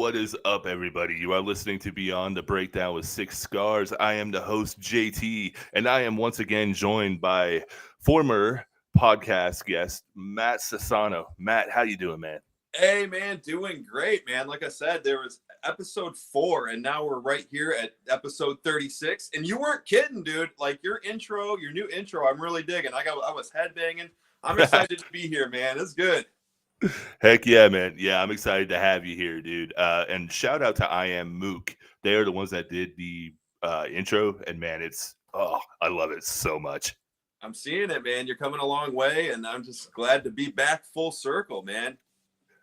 What is up, everybody? You are listening to Beyond the Breakdown with Six Scars. I am the host, JT, and I am once again joined by former podcast guest, Matt Sassano. Matt, how you doing, man? Hey man, doing great, man. Like I said, there was episode 4, and now we're right here at episode 36. And you weren't kidding, dude. Like your new intro, I'm really digging. I was headbanging. I'm excited to be here, man. It's good. Heck yeah, man. Yeah, I'm excited to have you here, dude. And shout out to I Am Mook. They are the ones that did the intro, and man, I love it so much. I'm seeing it, man. You're coming a long way, and I'm just glad to be back full circle, man.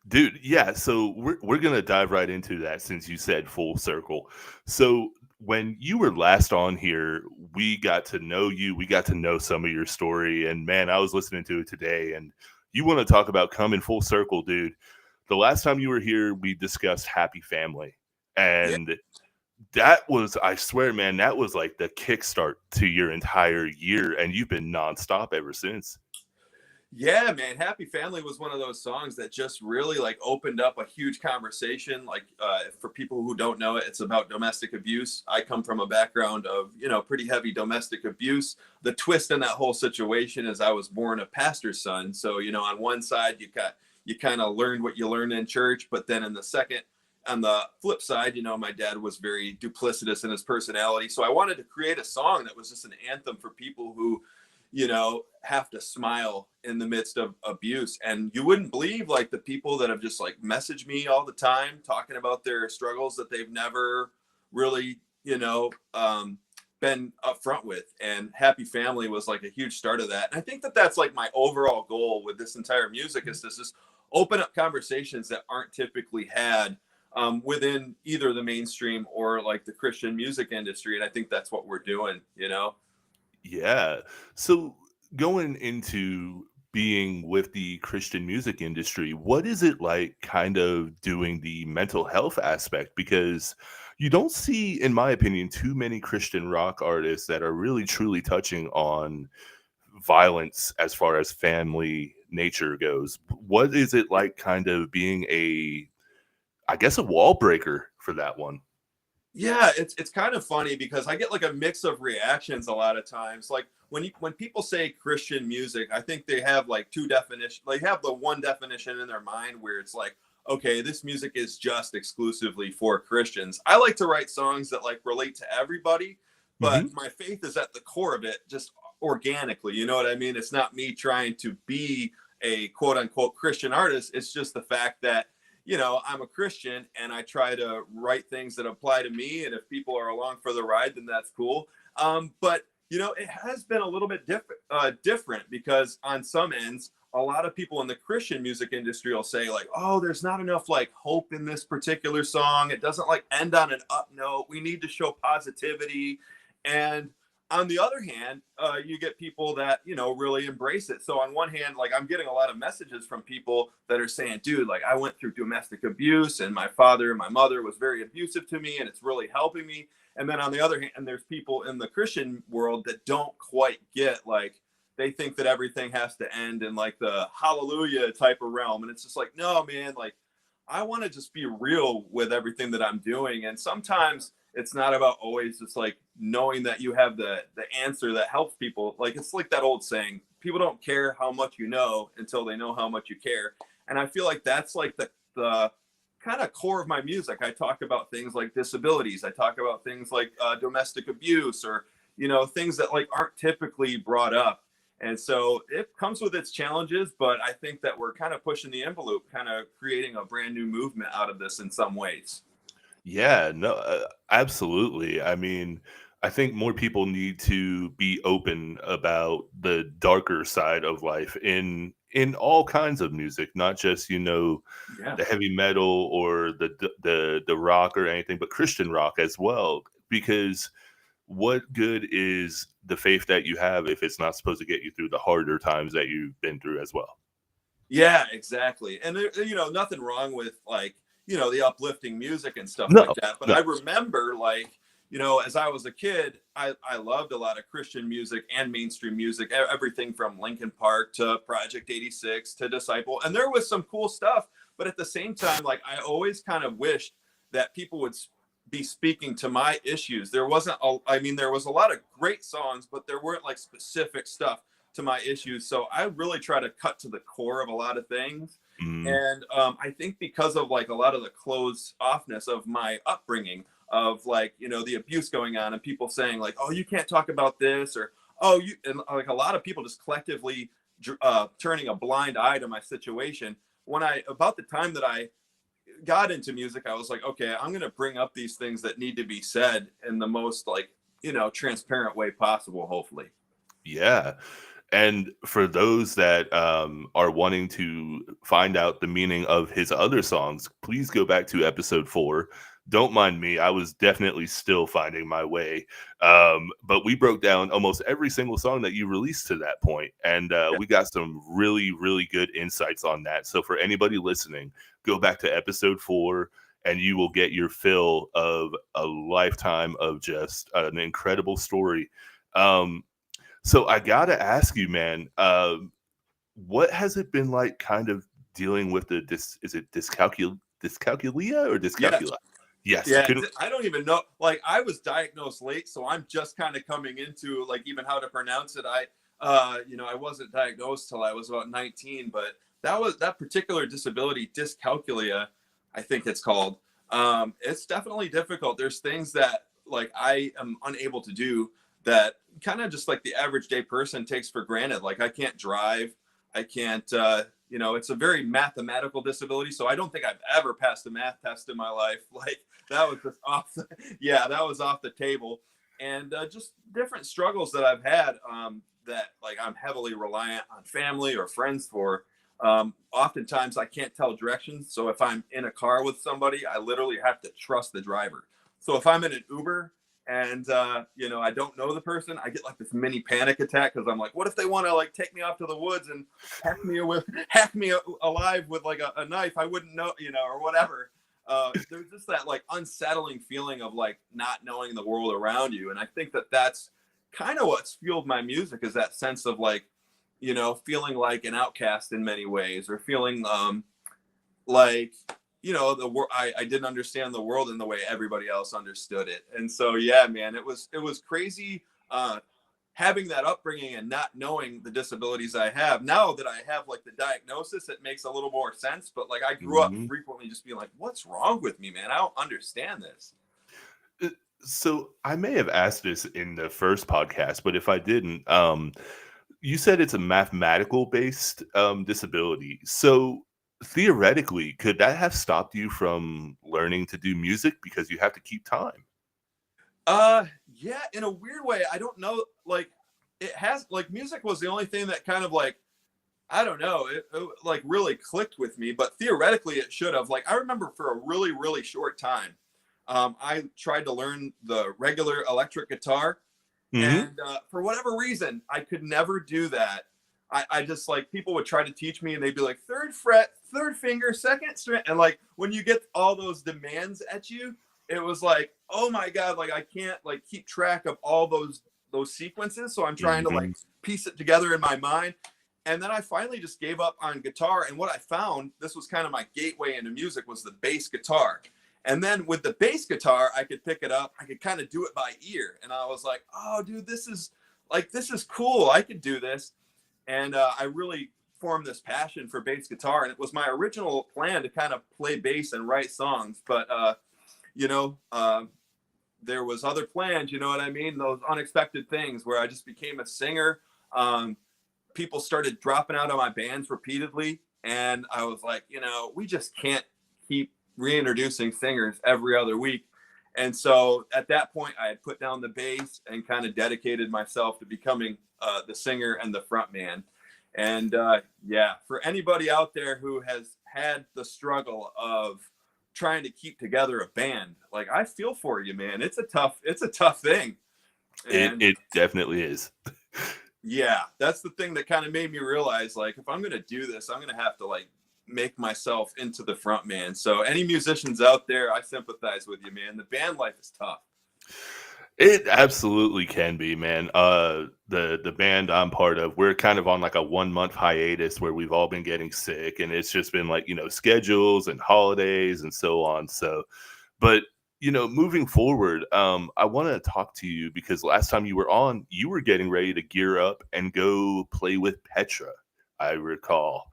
Dude, yeah, so we're gonna dive right into that since you said full circle. So when you were last on here, we got to know you, we got to know some of your story, and man, I was listening to it today, and you want to talk about coming full circle, dude. The last time you were here, we discussed happy family. Yeah. And that was, I swear, man, that was like the kickstart to your entire year, and you've been nonstop ever since. Yeah, man. Happy Family was one of those songs that just really like opened up a huge conversation. Like for people who don't know it, it's about domestic abuse. I come from a background of, pretty heavy domestic abuse. The twist in that whole situation is I was born a pastor's son. So, on one side you kind of learned what you learned in church, but then on the flip side, my dad was very duplicitous in his personality. So I wanted to create a song that was just an anthem for people who have to smile in the midst of abuse. And you wouldn't believe like the people that have just like messaged me all the time talking about their struggles that they've never really, been upfront with. And Happy Family was like a huge start of that. And I think that that's like my overall goal with this entire music is to just open up conversations that aren't typically had within either the mainstream or like the Christian music industry. And I think that's what we're doing. Yeah. So going into being with the Christian music industry, what is it like kind of doing the mental health aspect? Because you don't see, in my opinion, too many Christian rock artists that are really truly touching on violence as far as family nature goes. What is it like kind of being I guess, a wall breaker for that one? Yeah, it's kind of funny because I get like a mix of reactions a lot of times. Like when people say Christian music, I think they have like two definitions. They have the one definition in their mind where it's like, okay, this music is just exclusively for Christians. I like to write songs that like relate to everybody, but Hmm. my faith is at the core of it, just organically. You know what I mean? It's not me trying to be a quote unquote Christian artist. It's just the fact that I'm a Christian and I try to write things that apply to me. And if people are along for the ride, then that's cool. But it has been a little bit different because on some ends, a lot of people in the Christian music industry will say like, oh, there's not enough like hope in this particular song. It doesn't like end on an up note. We need to show positivity. And on the other hand, you get people that really embrace it. So on one hand, like I'm getting a lot of messages from people that are saying, dude, like I went through domestic abuse and my father and my mother was very abusive to me and it's really helping me. And then on the other hand, there's people in the Christian world that don't quite get, like, they think that everything has to end in like the hallelujah type of realm. And it's just like, no, man, like I want to just be real with everything that I'm doing. And sometimes it's not about always just like knowing that you have the answer that helps people. Like it's like that old saying, people don't care how much you know until they know how much you care. And I feel like that's like the kind of core of my music. I talk about things like disabilities. I talk about things like domestic abuse or things that like aren't typically brought up. And so it comes with its challenges, but I think that we're kind of pushing the envelope, kind of creating a brand new movement out of this in some ways. Yeah, no, absolutely. I mean, I think more people need to be open about the darker side of life in all kinds of music, not just, Yeah. the heavy metal or the rock or anything, but Christian rock as well. Because what good is the faith that you have if it's not supposed to get you through the harder times that you've been through as well? Yeah, exactly. And there, nothing wrong with like, the uplifting music and stuff No, like that. But no. I remember like, as I was a kid, I loved a lot of Christian music and mainstream music, everything from Linkin Park to Project 86 to Disciple. And there was some cool stuff. But at the same time, like I always kind of wished that people would be speaking to my issues. There wasn't I mean, there was a lot of great songs, but there weren't like specific stuff to my issues. So I really try to cut to the core of a lot of things. Mhm. And I think because of like a lot of the closed offness of my upbringing, of like, you know, the abuse going on and people saying like, oh, you can't talk about this, or oh, you, and like a lot of people just collectively turning a blind eye to my situation. When I, about the time that I got into music, I was like, okay, I'm going to bring up these things that need to be said in the most like, you know, transparent way possible, hopefully. Yeah. And for those that are wanting to find out the meaning of his other songs, please go back to episode 4. Don't mind me. I was definitely still finding my way. But we broke down almost every single song that you released to that point, and Yeah. we got some really, really good insights on that. So for anybody listening, go back to episode 4 and you will get your fill of a lifetime of just an incredible story. Um, so I gotta ask you, man, what has it been like kind of dealing with the is it dyscalculia or Yes. dyscalculia? Yes, I Yeah, couldn't. I don't even know. Like, I was diagnosed late, so I'm just kind of coming into like even how to pronounce it. You know, I wasn't diagnosed till I was about 19, but that particular disability, dyscalculia, I think it's called. It's definitely difficult. There's things that like I am unable to do that kind of just like the average day person takes for granted. Like I can't drive, I can't. You know, it's a very mathematical disability, so I don't think I've ever passed a math test in my life. Like that was just off the, yeah, that was off the table. And just different struggles that I've had, that like I'm heavily reliant on family or friends for. Oftentimes I can't tell directions, so if I'm in a car with somebody, I literally have to trust the driver. So if I'm in an Uber and you know, I don't know the person, I get like this mini panic attack because I'm like, what if they want to like take me off to the woods and hack me alive with like a knife? I wouldn't know, you know, or whatever. There's just that like unsettling feeling of like not knowing the world around you, and I think that that's kind of what's fueled my music, is that sense of like, you know, feeling like an outcast in many ways, or feeling like, you know, the world, I didn't understand the world in the way everybody else understood it. And so yeah, man, it was crazy having that upbringing and not knowing the disabilities I have. Now that I have like the diagnosis, it makes a little more sense. But like I grew up Mhm. frequently just being like, what's wrong with me, man? I don't understand this. Uh, So I may have asked this in the first podcast, but if I didn't, you said it's a mathematical based disability. So theoretically, could that have stopped you from learning to do music because you have to keep time? Yeah, in a weird way. I don't know, like it has, like music was the only thing that kind of like, I don't know, it like really clicked with me, but theoretically it should have. Like I remember for a really, really short time, I tried to learn the regular electric guitar, Hmm. and for whatever reason, I could never do that. I just like, people would try to teach me and they'd be like third fret, third finger, second string. And like when you get all those demands at you, it was like, oh my God, like I can't like keep track of all those sequences. So I'm trying to like Hmm. piece it together in my mind. And then I finally just gave up on guitar. And what I found, this was kind of my gateway into music, was the bass guitar. And then with the bass guitar, I could pick it up. I could kind of do it by ear. And I was like, oh, dude, this is cool. I could do this. And I really formed this passion for bass guitar. And it was my original plan to kind of play bass and write songs. But, you know, there was other plans, you know what I mean? Those unexpected things where I just became a singer. Um, People started dropping out of my bands repeatedly. And I was like, you know, we just can't keep reintroducing singers every other week. And so at that point, I had put down the bass and kind of dedicated myself to becoming the singer and the front man. And yeah, for anybody out there who has had the struggle of trying to keep together a band, like I feel for you, man. It's a tough thing. And It definitely is. yeah, that's the thing that kind of made me realize, like, if I'm gonna do this, I'm gonna have to like make myself into the front man. So any musicians out there, I sympathize with you, man. The band life is tough. It absolutely can be, man. The band I'm part of, we're kind of on like a 1 month hiatus where we've all been getting sick, and it's just been like, you know, schedules and holidays and so on. So But moving forward, I want to talk to you because last time you were on, you were getting ready to gear up and go play with Petra, I recall.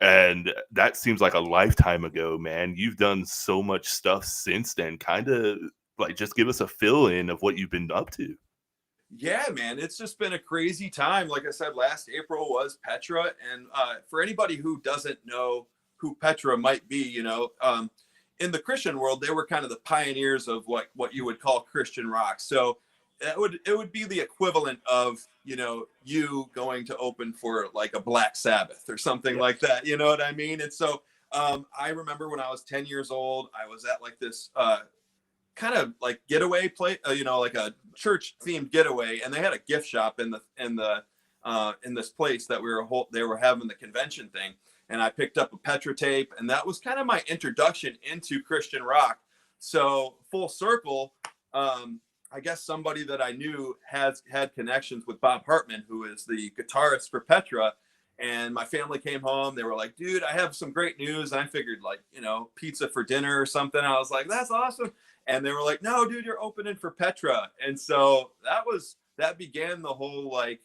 And that seems like a lifetime ago, man. You've done so much stuff since then. Kind of like just give us a fill in of what you've been up to. Yeah, man, it's just been a crazy time. Like I said, last April was Petra, and for anybody who doesn't know who Petra might be, in the Christian world, they were kind of the pioneers of what you would call Christian rock. So it would be the equivalent of you going to open for like a Black Sabbath or something Yeah. like that. You know what I mean? And so I remember when I was 10 years old, I was at like this kind of like getaway play, like a church themed getaway, and they had a gift shop in this place that they were having the convention thing, and I picked up a Petra tape, and that was kind of my introduction into Christian rock. So full circle, I guess somebody that I knew had connections with Bob Hartman, who is the guitarist for Petra. And my family came home. They were like, dude, I have some great news. And I figured like, pizza for dinner or something. I was like, that's awesome. And they were like, no, dude, you're opening for Petra. And so that began the whole like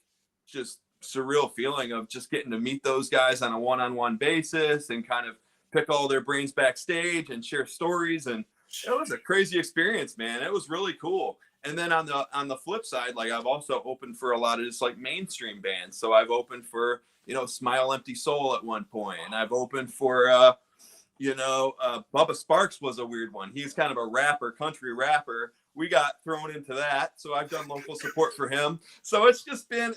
just surreal feeling of just getting to meet those guys on a one-on-one basis and kind of pick all their brains backstage and share stories. And it was a crazy experience, man. It was really cool. And then on the flip side, like I've also opened for a lot of just like mainstream bands. So I've opened for, Smile Empty Soul at one point, and I've opened for Bubba Sparks was a weird one. He's kind of a rapper, country rapper. We got thrown into that, so I've done local support for him. So it's just been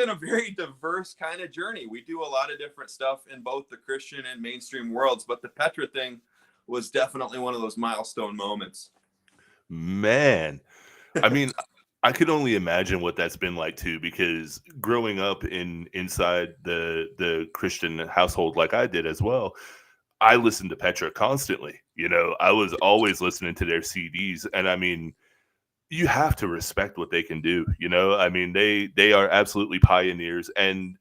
a very diverse kind of journey. We do a lot of different stuff in both the Christian and mainstream worlds, but the Petra thing was definitely one of those milestone moments. Man, I mean, I could only imagine what that's been like too, because growing up inside the Christian household like I did as well, I listened to Petra constantly. I was always listening to their CDs, and I mean, you have to respect what they can do. I mean, they are absolutely pioneers, and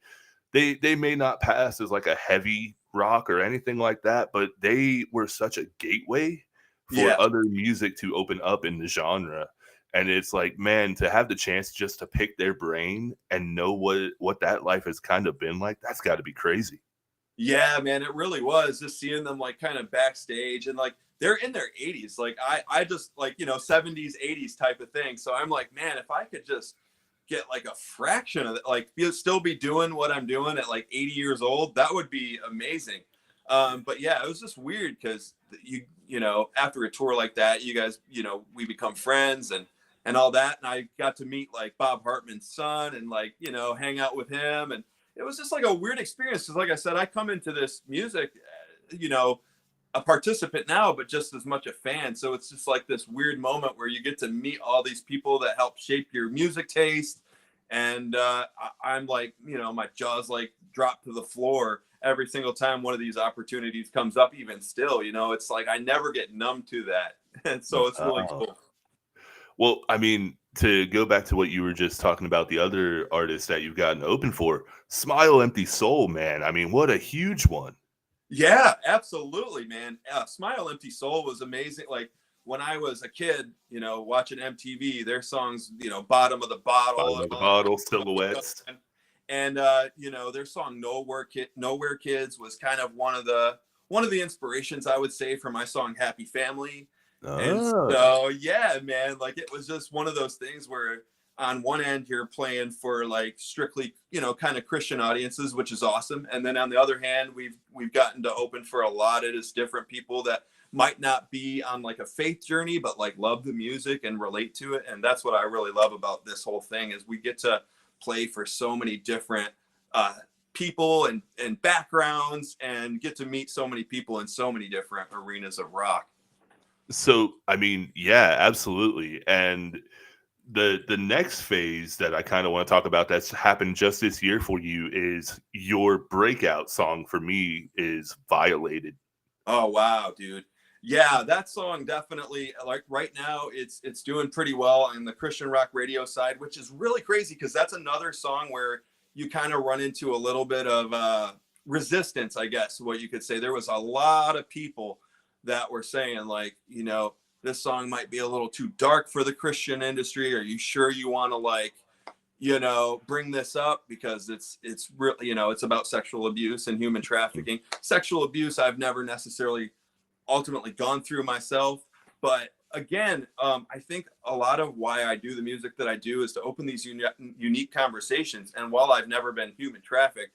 they may not pass as like a heavy rock or anything like that, but they were such a gateway Yeah. for other music to open up in the genre. And it's like, man, to have the chance just to pick their brain and know what that life has kind of been like, that's got to be crazy. Yeah, man, it really was just seeing them like kind of backstage and like they're in their 80s. Like I just like, 70s, 80s type of thing. So I'm like, man, if I could just get like a fraction of it, like still be doing what I'm doing at like 80 years old, that would be amazing. But yeah, it was just weird because after a tour like that, you guys, we become friends and all that. And I got to meet like Bob Hartman's son and like, hang out with him. And it was just like a weird experience. Cause like I said, I come into this music, a participant now, but just as much a fan. So it's just like this weird moment where you get to meet all these people that help shape your music taste. And I'm like, my jaw's like dropped to the floor every single time one of these opportunities comes up, even still, it's like I never get numb to that. And so it's really Wow. cool. Well, I mean, to go back to what you were just talking about, the other artists that you've gotten open for, Smile Empty Soul, man. I mean, what a huge one. Yeah, absolutely, man. Smile Empty Soul was amazing. Like when I was a kid, watching MTV, their songs, Bottom of the Bottle Bottom and of the all that bottle, stuff. silhouettes. And their song Nowhere Kids was kind of one of the inspirations I would say for my song Happy Family. And Oh, so yeah, man, like it was just one of those things where on one end you're playing for like strictly, kind of Christian audiences, which is awesome. And then on the other hand, we've gotten to open for a lot of just different people that might not be on like a faith journey, but like love the music and relate to it. And that's what I really love about this whole thing is we get to play for so many different uh, people and backgrounds and get to meet so many people in so many different arenas of rock. so I mean, yeah, absolutely. And the next phase that I kind of want to talk about that's happened just this year for you is your breakout song for me is Violated. Oh wow, dude. Yeah, that song definitely like right now it's doing pretty well on the Christian rock radio side, which is really crazy because that's another song where you kind of run into a little bit of resistance, I guess, what you could say. There was a lot of people that were saying like, this song might be a little too dark for the Christian industry. Are you sure you want to like, you know, bring this up? Because it's really, you know, it's about sexual abuse and human trafficking. Sexual abuse I've never necessarily ultimately gone through myself, but again, I think a lot of why I do the music that I do is to open these unique conversations. And while I've never been human trafficked,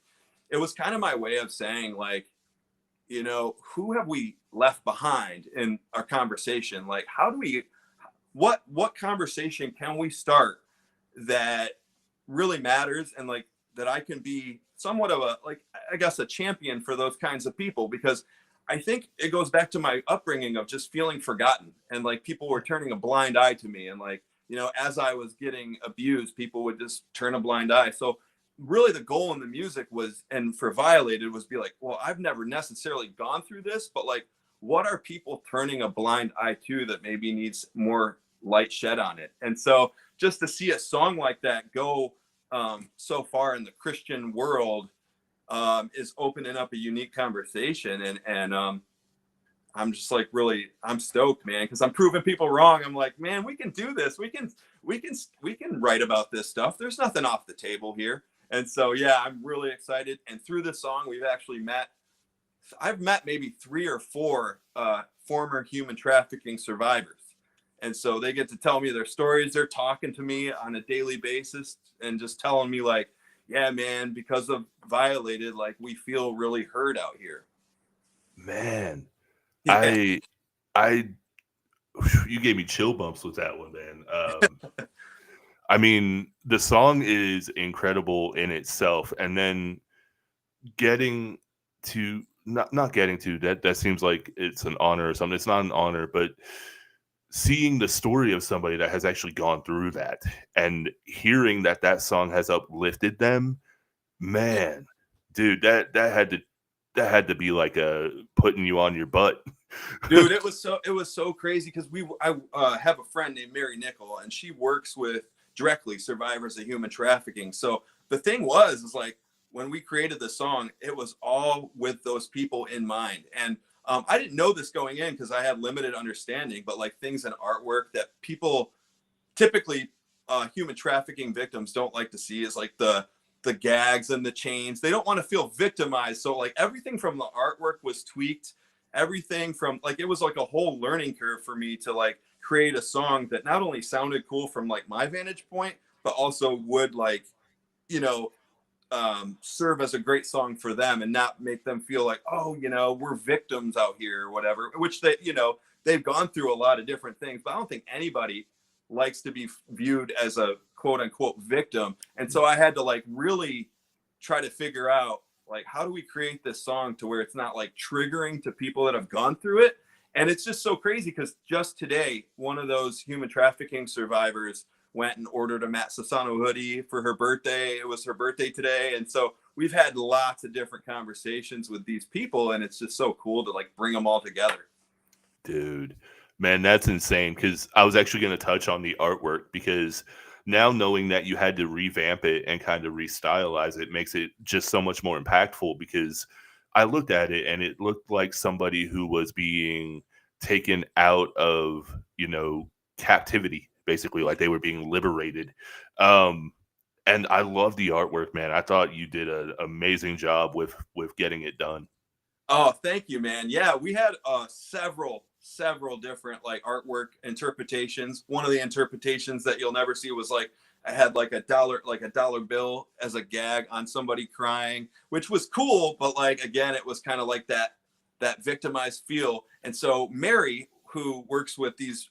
it was kind of my way of saying, like, you know, who have we left behind in our conversation? Like, how do we, what conversation can we start that really matters, and like that I can be somewhat of a, like, I guess a champion for those kinds of people? Because I think it goes back to my upbringing of just feeling forgotten, and like people were turning a blind eye to me, and like, you know, as I was getting abused, people would just turn a blind eye. So really the goal in the music was, and for Violated, was be like, well, I've never necessarily gone through this, but like, what are people turning a blind eye to that maybe needs more light shed on it? And so just to see a song like that go so far in the Christian world is opening up a unique conversation. And I'm just like, really, I'm stoked, man, because I'm proving people wrong. I'm like, man, we can do this. We can write about this stuff. There's nothing off the table here. And so, yeah, I'm really excited. And through this song, I've met maybe 3 or 4 former human trafficking survivors. And so they get to tell me their stories. They're talking to me on a daily basis and just telling me like, yeah, man, because of Violated, like we feel really heard out here. Man, Yeah. I I you gave me chill bumps with that one, man. I mean, the song is incredible in itself, and then getting to not getting to that seems like it's an honor or something. It's not an honor, but seeing the story of somebody that has actually gone through that and hearing that that song has uplifted them, Yeah. man, dude, that had to be like a putting you on your butt. Dude, it was so crazy because I have a friend named Mary Nickel, and she works with directly survivors of human trafficking. So the thing was, is like when we created the song, it was all with those people in mind. And I didn't know this going in because I had limited understanding, but like things in artwork that people typically, human trafficking victims don't like to see is like the gags and the chains. They don't want to feel victimized. So like everything from the artwork was tweaked. Everything from like, it was like a whole learning curve for me to like create a song that not only sounded cool from like my vantage point, but also would like, you know, serve as a great song for them and not make them feel like, oh, you know, we're victims out here or whatever, which they, you know, they've gone through a lot of different things, but I don't think anybody likes to be viewed as a quote unquote victim. And so I had to like really try to figure out like, how do we create this song to where it's not like triggering to people that have gone through it? And it's just so crazy because just today, one of those human trafficking survivors went and ordered a Matt Sassano hoodie for her birthday. It was her birthday today. And so we've had lots of different conversations with these people, and it's just so cool to like bring them all together. Dude, man, that's insane. Because I was actually gonna touch on the artwork because now knowing that you had to revamp it and kind of restylize it makes it just so much more impactful because I looked at it and it looked like somebody who was being taken out of, captivity, basically, like they were being liberated. Um, and I love the artwork, man. I thought you did an amazing job with getting it done. Oh, thank you, man. Yeah, we had several different like artwork interpretations. One of the interpretations that you'll never see was like I had like a dollar bill as a gag on somebody crying, which was cool, but like again, it was kind of like that victimized feel. And so Mary, who works with these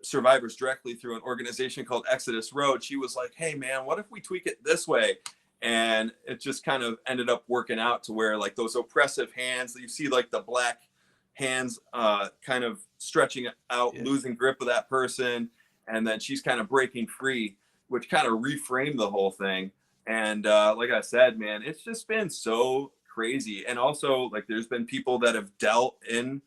survivors directly through an organization called Exodus Road, she was like, "Hey, man, what if we tweak it this way?" And it just kind of ended up working out to where like those oppressive hands that you see, like the black hands kind of stretching out, Yeah. losing grip of that person, and then she's kind of breaking free, which kind of reframed the whole thing. And like I said, man, it's just been so crazy. And also like there's been people that have dealt in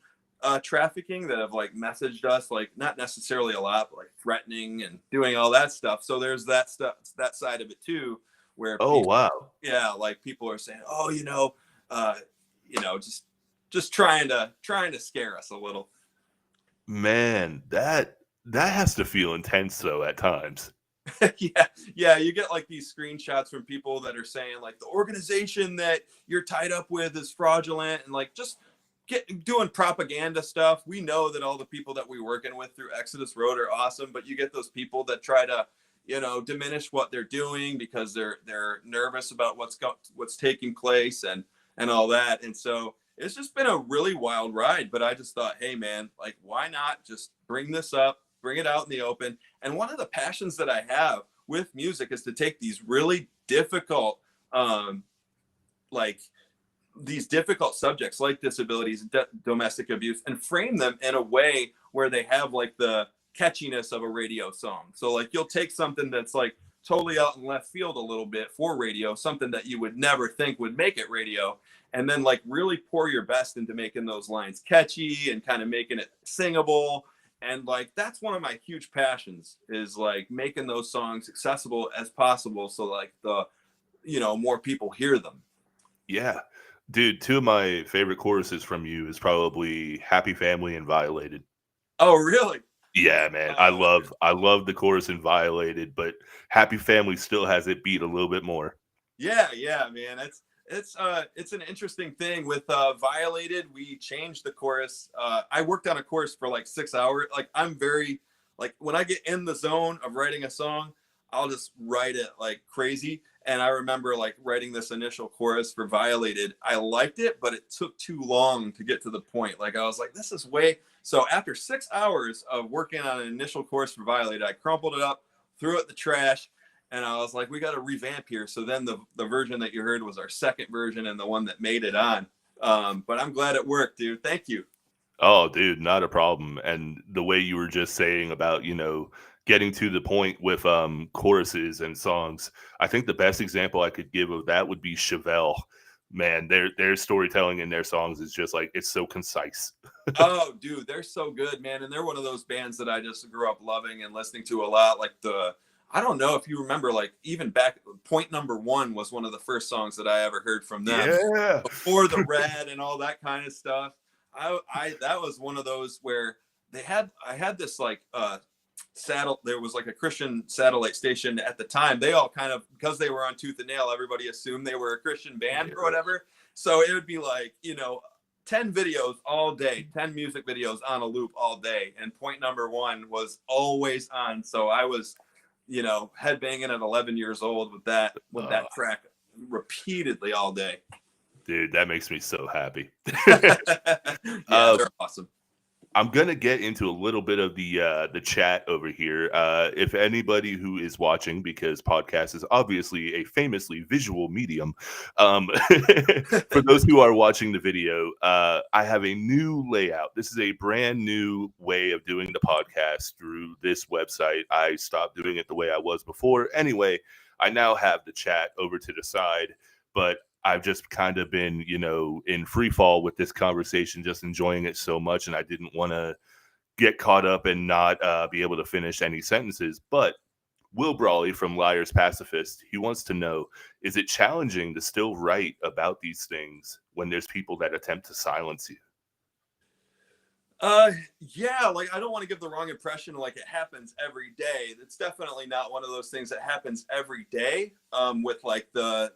trafficking that have like messaged us, like not necessarily a lot, but like threatening and doing all that stuff. So there's that stuff, that side of it too, where Oh, people, wow. yeah, like people are saying, oh, uh, just trying to scare us a little. Man, that has to feel intense though at times. Yeah, yeah, you get like these screenshots from people that are saying like the organization that you're tied up with is fraudulent, and like just get doing propaganda stuff. We know that all the people that we're working with through Exodus Road are awesome, but you get those people that try to, diminish what they're doing because they're nervous about what's taking place and all that. And so it's just been a really wild ride, but I just thought, hey man, like why not just bring this up, bring it out in the open. And one of the passions that I have with music is to take these really difficult, like these difficult subjects like disabilities, domestic abuse, and frame them in a way where they have like the catchiness of a radio song. So like you'll take something that's like totally out in left field a little bit for radio, something that you would never think would make it radio, and then like really pour your best into making those lines catchy and kind of making it singable. And like that's one of my huge passions is like making those songs accessible as possible so like the more people hear them. Yeah. Dude, two of my favorite choruses from you is probably Happy Family and Violated. Oh really? Yeah, man. Oh, I love the chorus in Violated, but Happy Family still has it beat a little bit more. yeah, yeah, man. It's an interesting thing with Violated. We changed the chorus. I worked on a chorus for like 6 hours. Like I'm very like when I get in the zone of writing a song, I'll just write it like crazy. And I remember like writing this initial chorus for Violated. I liked it, but it took too long to get to the point. Like I was like, this is way. So after 6 hours of working on an initial chorus for Violated, I crumpled it up, threw it in the trash, and I was like, we got to revamp here. So then the version that you heard was our second version and the one that made it on. But I'm glad it worked, dude. Thank you. Oh, dude, not a problem. And the way you were just saying about, getting to the point with choruses and songs, I think the best example I could give of that would be Chevelle. Man, their storytelling in their songs is just like it's so concise. Oh, dude, they're so good, man. And they're one of those bands that I just grew up loving and listening to a lot. Like I don't know if you remember, like even back, Point Number One was one of the first songs that I ever heard from them Yeah. before the Red and all that kind of stuff. That was one of those where I had this like there was like a Christian satellite station at the time. They all kind of, because they were on Tooth and Nail, everybody assumed they were a Christian band or whatever. So it would be like 10 videos all day, 10 music videos on a loop all day, and Point Number One was always on. So I was headbanging at 11 years old with that track repeatedly all day. Dude, that makes me so happy. Yeah, they're awesome. I'm gonna get into a little bit of the chat over here. If anybody who is watching, because podcast is obviously a famously visual medium, um, for those who are watching the video, I have a new layout. This is a brand new way of doing the podcast through this website. I stopped doing it the way I was before. Anyway, I now have the chat over to the side, but I've just kind of been, in free fall with this conversation, just enjoying it so much. And I didn't want to get caught up and not be able to finish any sentences. But Will Brawley from Liars Pacifist, he wants to know, is it challenging to still write about these things when there's people that attempt to silence you? Yeah, like I don't want to give the wrong impression like it happens every day. It's definitely not one of those things that happens every day. With like the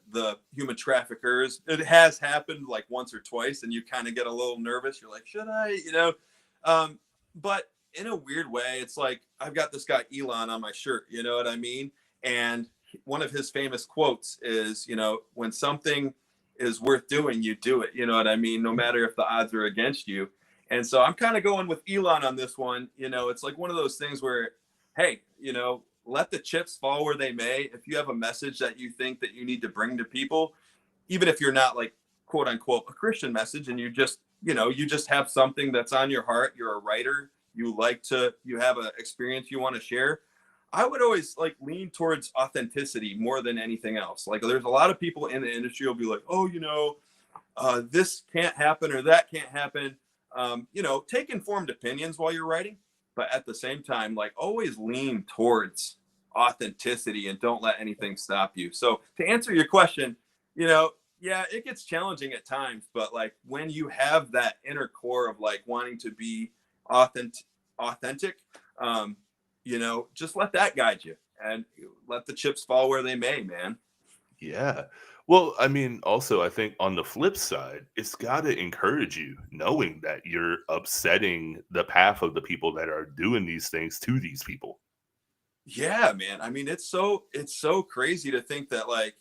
human traffickers, it has happened like once or twice, and you kind of get a little nervous. You're like, should I, but in a weird way, it's like I've got this guy Elon on my shirt, you know what I mean? And one of his famous quotes is, when something is worth doing, you do it, you know what I mean? No matter if the odds are against you. And so I'm kind of going with Elon on this one. It's like one of those things where, hey, let the chips fall where they may. If you have a message that you think that you need to bring to people, even if you're not like quote unquote a Christian message, and you just have something that's on your heart, you're a writer, you have an experience you want to share. I would always like lean towards authenticity more than anything else. Like there's a lot of people in the industry will be like, oh, this can't happen or that can't happen. Take informed opinions while you're writing, but at the same time, like always lean towards authenticity and don't let anything stop you. So to answer your question, yeah, it gets challenging at times, but like when you have that inner core of like wanting to be authentic, um, just let that guide you, and let the chips fall where they may, man. Yeah. Well, I mean, also, I think on the flip side, it's got to encourage you knowing that you're upsetting the path of the people that are doing these things to these people. Yeah, man. I mean, it's so crazy to think that, like,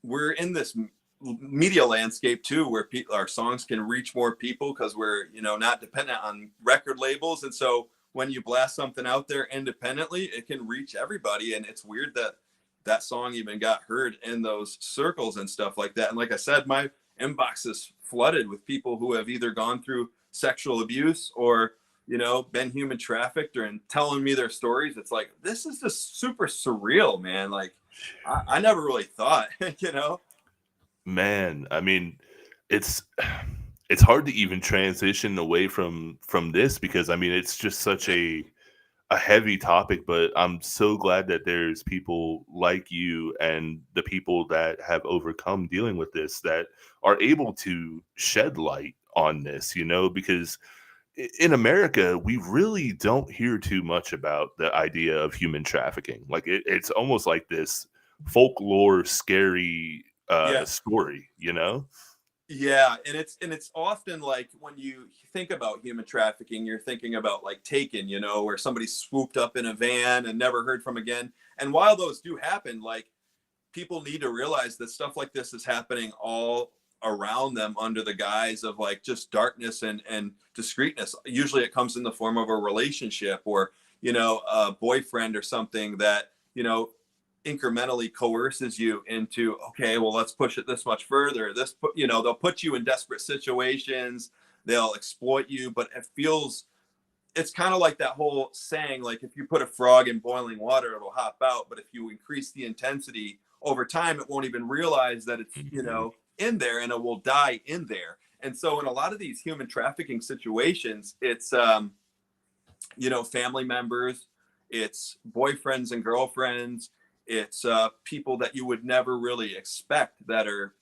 we're in this media landscape too, where our songs can reach more people because we're, not dependent on record labels. And so when you blast something out there independently, it can reach everybody. And it's weird that that song even got heard in those circles and stuff like that. And like I said, my inbox is flooded with people who have either gone through sexual abuse or, been human trafficked, or and telling me their stories. It's like, this is just super surreal, man. Like, I never really thought, you know? Man, I mean, it's it's hard to even transition away from this because I mean, it's just such a heavy topic, but I'm so glad that there's people like you and the people that have overcome dealing with this that are able to shed light on this, because in America, we really don't hear too much about the idea of human trafficking. Like it's almost like this folklore, scary Yeah. story. Yeah, and it's often like when you think about human trafficking, you're thinking about like Taken, where somebody swooped up in a van and never heard from again. And while those do happen, like, people need to realize that stuff like this is happening all around them under the guise of like just darkness and discreetness. Usually it comes in the form of a relationship, or a boyfriend or something that incrementally coerces you into, okay, well, let's push it this much further. They'll put you in desperate situations, they'll exploit you, but it's kind of like that whole saying, like, if you put a frog in boiling water, it'll hop out. But if you increase the intensity over time, it won't even realize that it's, Mhm. in there, and it will die in there. And so in a lot of these human trafficking situations, it's, family members, it's boyfriends and girlfriends, it's people that you would never really expect that are,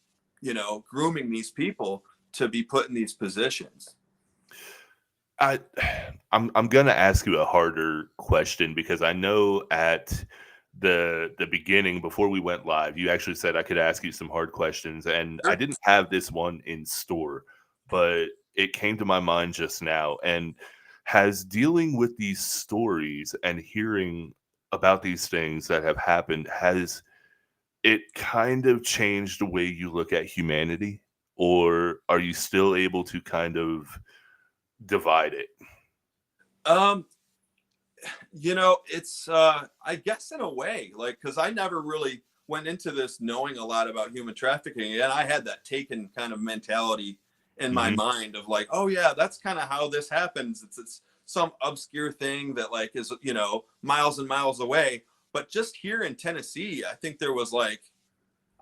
grooming these people to be put in these positions. I I'm gonna ask you a harder question because I know at the beginning before we went live, you actually said I could ask you some hard questions, and I Sure. didn't have this one in store, but it came to my mind just now. And has dealing with these stories and hearing about these things that have happened, has it kind of changed the way you look at humanity? Or are you still able to kind of divide it? Um, it's I guess in a way, like, because I never really went into this knowing a lot about human trafficking, and I had that Taken kind of mentality in my Mhm. mind of like, oh yeah, that's kind of how this happens. It's some obscure thing that like is, miles and miles away. But just here in Tennessee, I think there was like,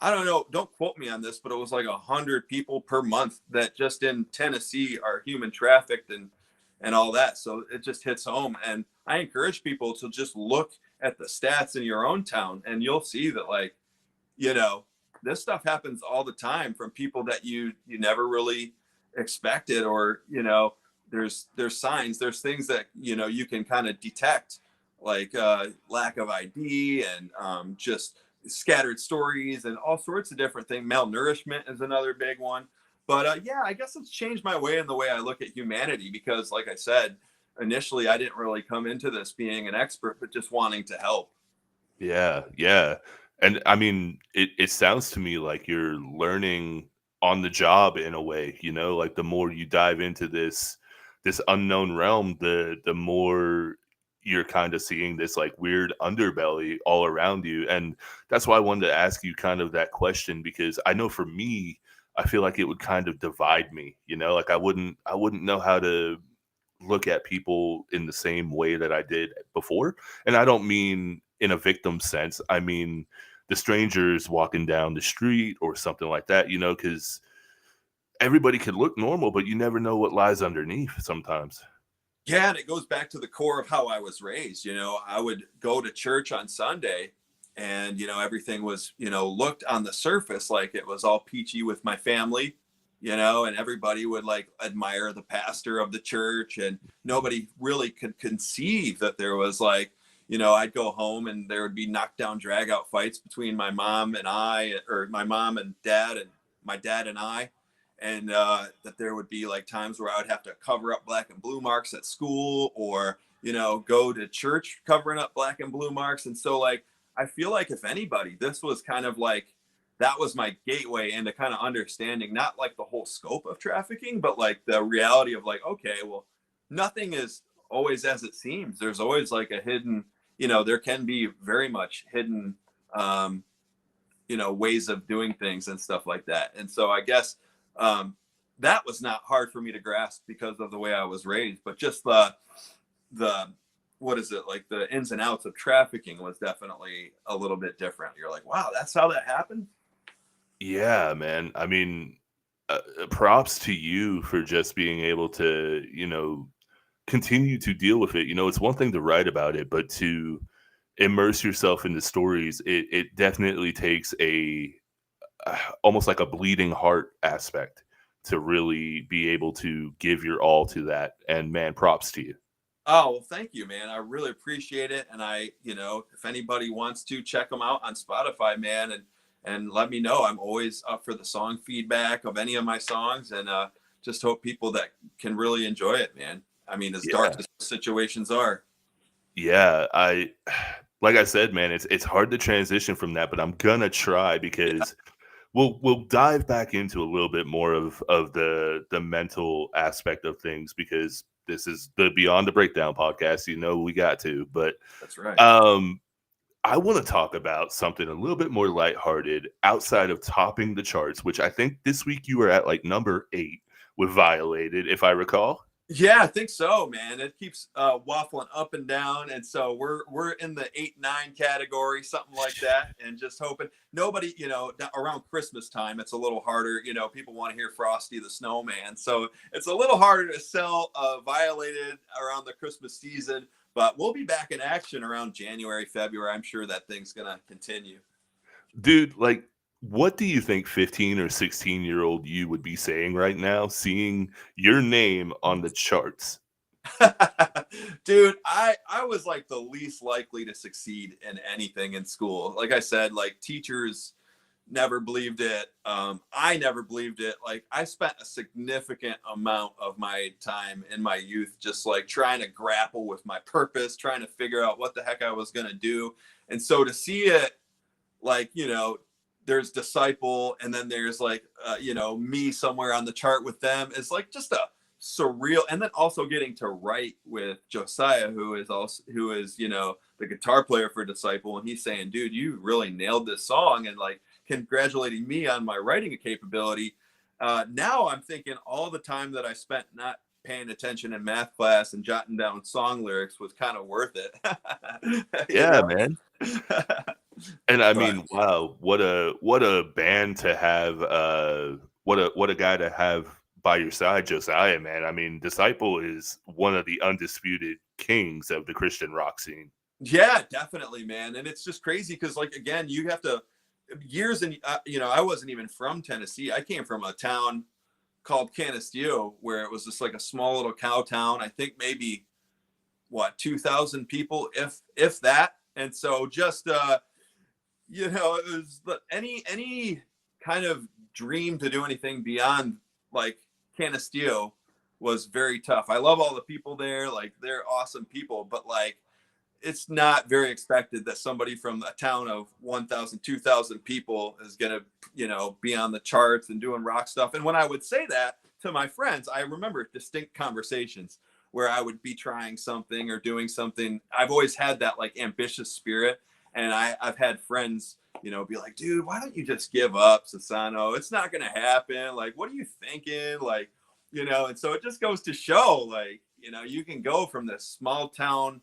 I don't know, don't quote me on this, but it was like 100 people per month that just in Tennessee are human trafficked, and all that. So it just hits home. And I encourage people to just look at the stats in your own town, and you'll see that, like, you know, this stuff happens all the time from people that you never really expected. Or, there's signs, there's things that, you can kind of detect, like lack of ID, and just scattered stories and all sorts of different things. Malnourishment is another big one. But yeah, I guess it's changed my way in the way I look at humanity, because like I said, initially I didn't really come into this being an expert, but just wanting to help. Yeah, yeah. And I mean, it sounds to me like you're learning on the job in a way, like the more you dive into this unknown realm, the more you're kind of seeing this like weird underbelly all around you. And that's why I wanted to ask you kind of that question because I know for me, I feel like it would kind of divide me, like I wouldn't know how to look at people in the same way that I did before. And I don't mean in a victim sense. I mean the strangers walking down the street or something like that, because everybody could look normal, but you never know what lies underneath sometimes. Yeah, and it goes back to the core of how I was raised. I would go to church on Sunday, and everything was, looked on the surface like it was all peachy with my family. and everybody would like admire the pastor of the church, and nobody really could conceive that there was like, I'd go home and there would be knockdown drag out fights between my mom and I, or my mom and dad, and my dad and I, and that there would be like times where I would have to cover up black and blue marks at school, or go to church covering up black and blue marks. And so like I feel like if anybody, this was kind of like, that was my gateway into kind of understanding not like the whole scope of trafficking, but like the reality of like, okay, well, nothing is always as it seems. There's always like a hidden, there can be very much hidden, ways of doing things and stuff like that. And so I guess that was not hard for me to grasp because of the way I was raised, but just the what is it, like the ins and outs of trafficking was definitely a little bit different. You're like, wow, that's how that happened. Yeah, man. I mean, props to you for just being able to, continue to deal with it. It's one thing to write about it, but to immerse yourself in the stories, it definitely takes a almost like a bleeding heart aspect to really be able to give your all to that. And man, props to you. Oh, well, thank you, man. I really appreciate it. And if anybody wants to check them out on Spotify, man, and let me know. I'm always up for the song feedback of any of my songs, and just hope people that can really enjoy it, man. I mean, as dark Yeah. as the situations are. Yeah, I like I said, man, it's hard to transition from that, but I'm gonna try Yeah. because we'll dive back into a little bit more of the mental aspect of things because this is the Beyond the Breakdown podcast. We got to, but That's right. um, I want to talk about something a little bit more lighthearted outside of topping the charts, which I think this week you were at like number 8 with Violated, if I recall. Yeah, I think so, man. It keeps waffling up and down, and so we're in the 8-9 category, something like that, and just hoping nobody, around Christmas time, it's a little harder. People want to hear Frosty the Snowman, so it's a little harder to sell Violated around the Christmas season. But we'll be back in action around January, February. I'm sure that thing's gonna continue. Dude, like, what do you think 15 or 16-year-old you would be saying right now, seeing your name on the charts? Dude, I was like the least likely to succeed in anything in school. Like I said, like teachers never believed it. I never believed it. Like I spent a significant amount of my time in my youth just like trying to grapple with my purpose, trying to figure out what the heck I was gonna do. And so to see it, like, there's Disciple, and then there's like me somewhere on the chart with them, is like just a surreal. And then also getting to write with Josiah, who is the guitar player for Disciple, and he's saying, dude, you really nailed this song, and like congratulating me on my writing capability. Now I'm thinking all the time that I spent not paying attention in math class and jotting down song lyrics was kind of worth it. you Yeah, know man. And I but mean, wow, what a band to have, what a guy to have by your side, Josiah, man. I mean, Disciple is one of the undisputed kings of the Christian rock scene. Yeah, definitely, man. And it's just crazy because, like, again, you have to years and I wasn't even from Tennessee. I came from a town called Canisteo, where it was just like a small little cow town. I think maybe what 2,000 people, if that. And so just it was any kind of dream to do anything beyond like Canisteo was very tough. I love all the people there, like they're awesome people, but like it's not very expected that somebody from a town of 1,000, 2,000 people is going to, be on the charts and doing rock stuff. And when I would say that to my friends, I remember distinct conversations where I would be trying something or doing something. I've always had that like ambitious spirit. And I've had friends, be like, dude, why don't you just give up, Sassano? It's not going to happen. Like, what are you thinking? Like, and so it just goes to show, like, you can go from this small town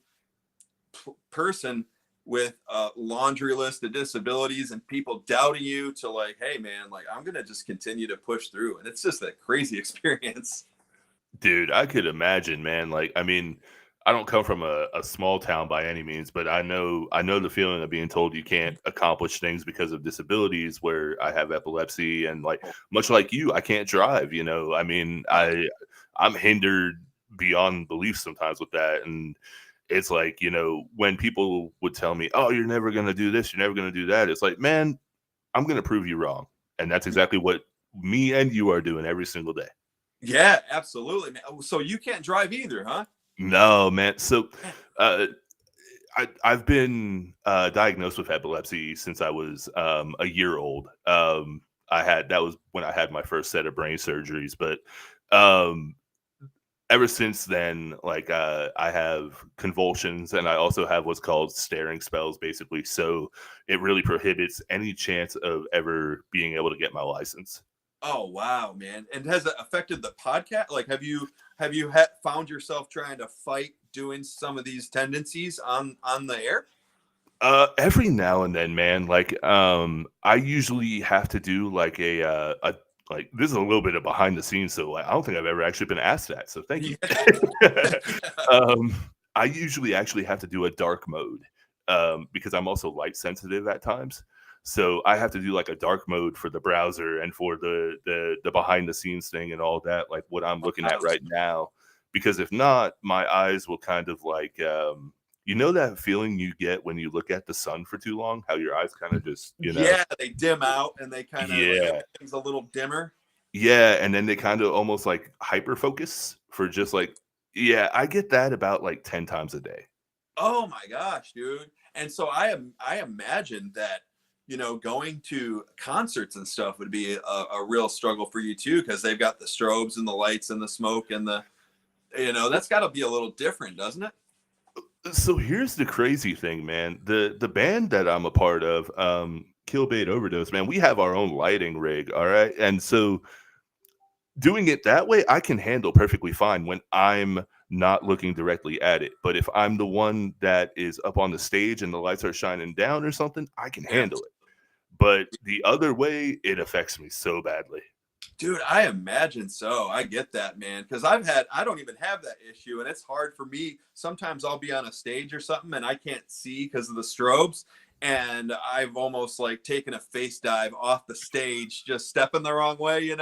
person with a laundry list of disabilities and people doubting you to like, hey man, like I'm gonna just continue to push through. And it's just a crazy experience. Dude, I could imagine, man. Like, I mean, I don't come from a small town by any means, but I know the feeling of being told you can't accomplish things because of disabilities. Where I have epilepsy, and like Oh, much like you, I can't drive. I mean, wow. I'm hindered beyond belief sometimes with that, and it's like when people would tell me, "Oh, you're never gonna do this, you're never gonna do that," it's like, man, I'm gonna prove you wrong, and that's exactly what me and you are doing every single day. Yeah, absolutely, man. Oh, so you can't drive either, huh? No, man. So, Man, uh, I've been diagnosed with epilepsy since I was a year old. I had that was when I had my first set of brain surgeries, but um, ever since then, like I have convulsions, and I also have what's called staring spells, basically. So it really prohibits any chance of ever being able to get my license. oh wow, man. And has it affected the podcast? Like, have you found yourself trying to fight doing some of these tendencies on the air? Every now and then, man. Like, I usually have to do like a like this is a little bit of behind the scenes, so like, I don't think I've ever actually been asked that. So thank you. Yeah. um, I usually actually have to do a dark mode, because I'm also light sensitive at times. So I have to do like a dark mode for the browser and for the behind the scenes thing and all that, like what I'm looking at Wow. right now. Because if not, my eyes will kind of like that feeling you get when you look at the sun for too long? How your eyes kinda just, Yeah, they dim out and they kind of like Yeah. everything's a little dimmer. Yeah, and then they kinda almost, like, hyper focus for just, like yeah, I get that about, like, 10 times a day. Oh my gosh, dude. And so I imagine that, going to concerts and stuff would be a real struggle for you too, because they've got the strobes and the lights and the smoke and that's got to be a little different, doesn't it? So here's the crazy thing, man. The band that I'm a part of, Kill Bait Overdose, man, we have our own lighting rig, alright? And so doing it that way, I can handle perfectly fine when I'm not looking directly at it. But if I'm the one that is up on the stage and the lights are shining down or something, I can Yeah. handle it. But the other way, it affects me so badly. Dude, I imagine so. I get that, man. Because I don't even have that issue. And it's hard for me. Sometimes I'll be on a stage or something and I can't see because of the strobes. And I've almost like taken a face dive off the stage, just stepping the wrong way. And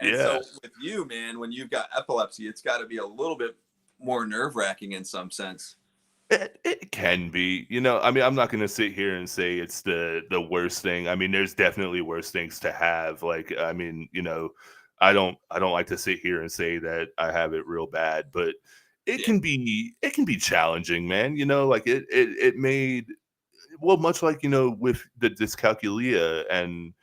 Yeah. so with you, man, when you've got epilepsy, it's got to be a little bit more nerve wracking in some sense. It can be. I mean, I'm not gonna sit here and say it's the worst thing. I mean, there's definitely worse things to have. Like, I mean, I don't like to sit here and say that I have it real bad, but Yeah. it can be challenging, man. Like it made well, much like with the dyscalculia and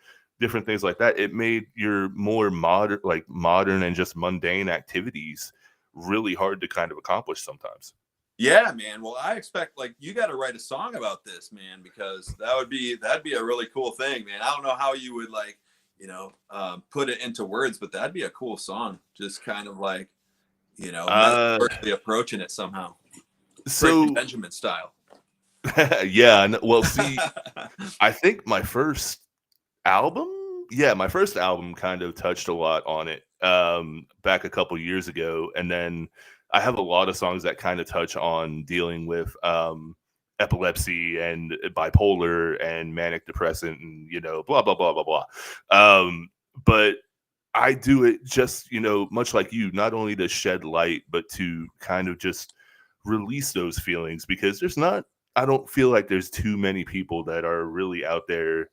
different things like that, it made your more modern and just mundane activities really hard to kind of accomplish sometimes. Yeah, man. Well, I expect like you got to write a song about this, man, because that'd be a really cool thing, man. I don't know how you would like, put it into words, but that'd be a cool song. Just kind of like, Uh, metaphorically approaching it somehow, Breaking so Benjamin style. yeah, well, see, I think album, my first album kind of touched a lot on it back a couple years ago, and then I have a lot of songs that kind of touch on dealing with epilepsy and bipolar and manic depressant and blah blah blah blah blah. But I do it just, much like you, not only to shed light, but to kind of just release those feelings because I don't feel like there's too many people that are really out there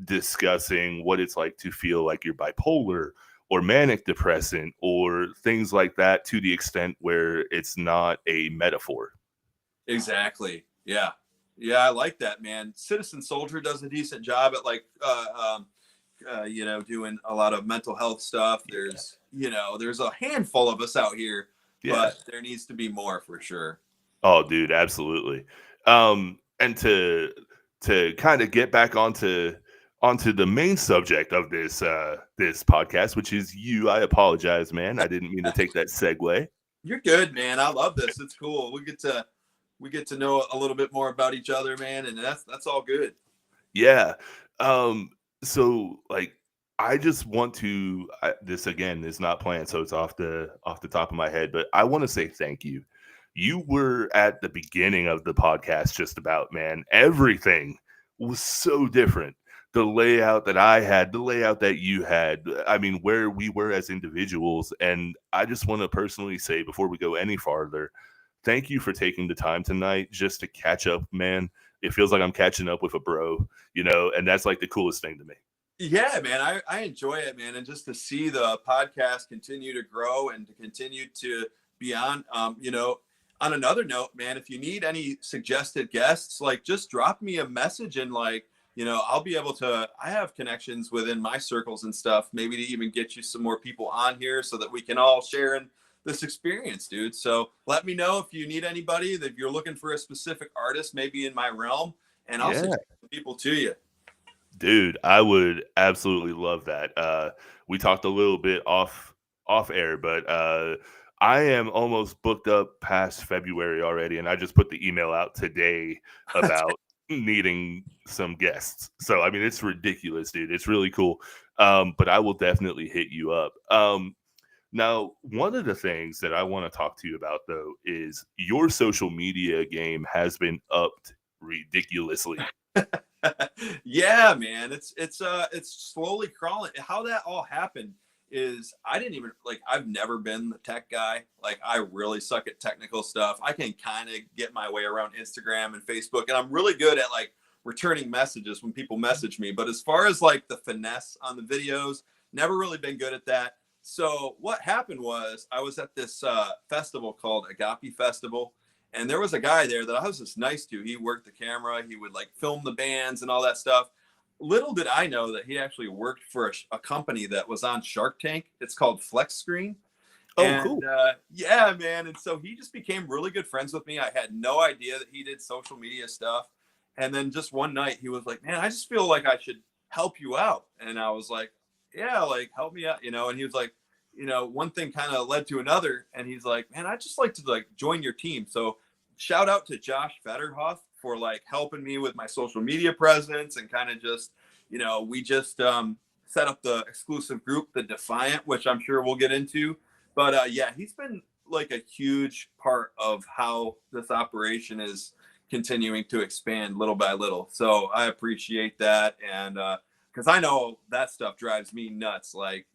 discussing what it's like to feel like you're bipolar or manic depressant or things like that to the extent where it's not a metaphor. Exactly. Yeah. Yeah, I like that, man. Citizen Soldier does a decent job at like doing a lot of mental health stuff. Yeah. There's a handful of us out here, Yeah. but there needs to be more for sure. Oh, dude, absolutely. And to kind of get back onto the main subject of this podcast, which is you. I apologize, man. I didn't mean to take that segue. You're good, man. I love this. It's cool. We get to know a little bit more about each other, man, and that's all good. Yeah. Um, so like I just want to this again is not planned, so it's off the top of my head, but I want to say thank you You were at the beginning of the podcast just about, man. Everything was so different. The layout that I had, the layout that you had, I mean, where we were as individuals. And I just want to personally say before we go any farther, thank you for taking the time tonight just to catch up, man. It feels like I'm catching up with a bro, and that's like the coolest thing to me. Yeah, man, I enjoy it, man. And just to see the podcast continue to grow and to continue to be on, on another note, man, if you need any suggested guests, like just drop me a message and like, I'll be able to, I have connections within my circles and stuff, maybe to even get you some more people on here so that we can all share in this experience, dude. So let me know if you need anybody, that if you're looking for a specific artist, maybe in my realm, and I'll Yeah. suggest people to you. Dude, I would absolutely love that. We talked a little bit off air, but I am almost booked up past February already, and I just put the email out today about needing some guests. So I mean, it's ridiculous, dude. It's really cool. But I will definitely hit you up. Now, one of the things that I want to talk to you about though is your social media game has been upped ridiculously. Yeah, man, it's slowly crawling. How that all happened is I didn't even like I've never been the tech guy. Like I really suck at technical stuff. I can kind of get my way around Instagram and Facebook, and I'm really good at like returning messages when people message me. But as far as like the finesse on the videos, never really been good at that. So what happened was I was at this festival called Agape Festival, and there was a guy there that I was just nice to. He worked the camera. He would like film the bands and all that stuff. Little did I know that he actually worked for a company that was on Shark Tank. It's called Flex Screen. Oh, And cool. yeah, man. And so he just became really good friends with me. I had no idea that he did social media stuff. And then just one night he was like, man, I just feel like I should help you out. And I was like, yeah, like help me out, And he was like, one thing kind of led to another. And he's like, man, I just like to like join your team. So shout out to Josh Fetterhoff for like helping me with my social media presence and kind of just, we just set up the exclusive group, the Defiant, which I'm sure we'll get into. But yeah, he's been like a huge part of how this operation is continuing to expand little by little. So I appreciate that. And because I know that stuff drives me nuts. Like,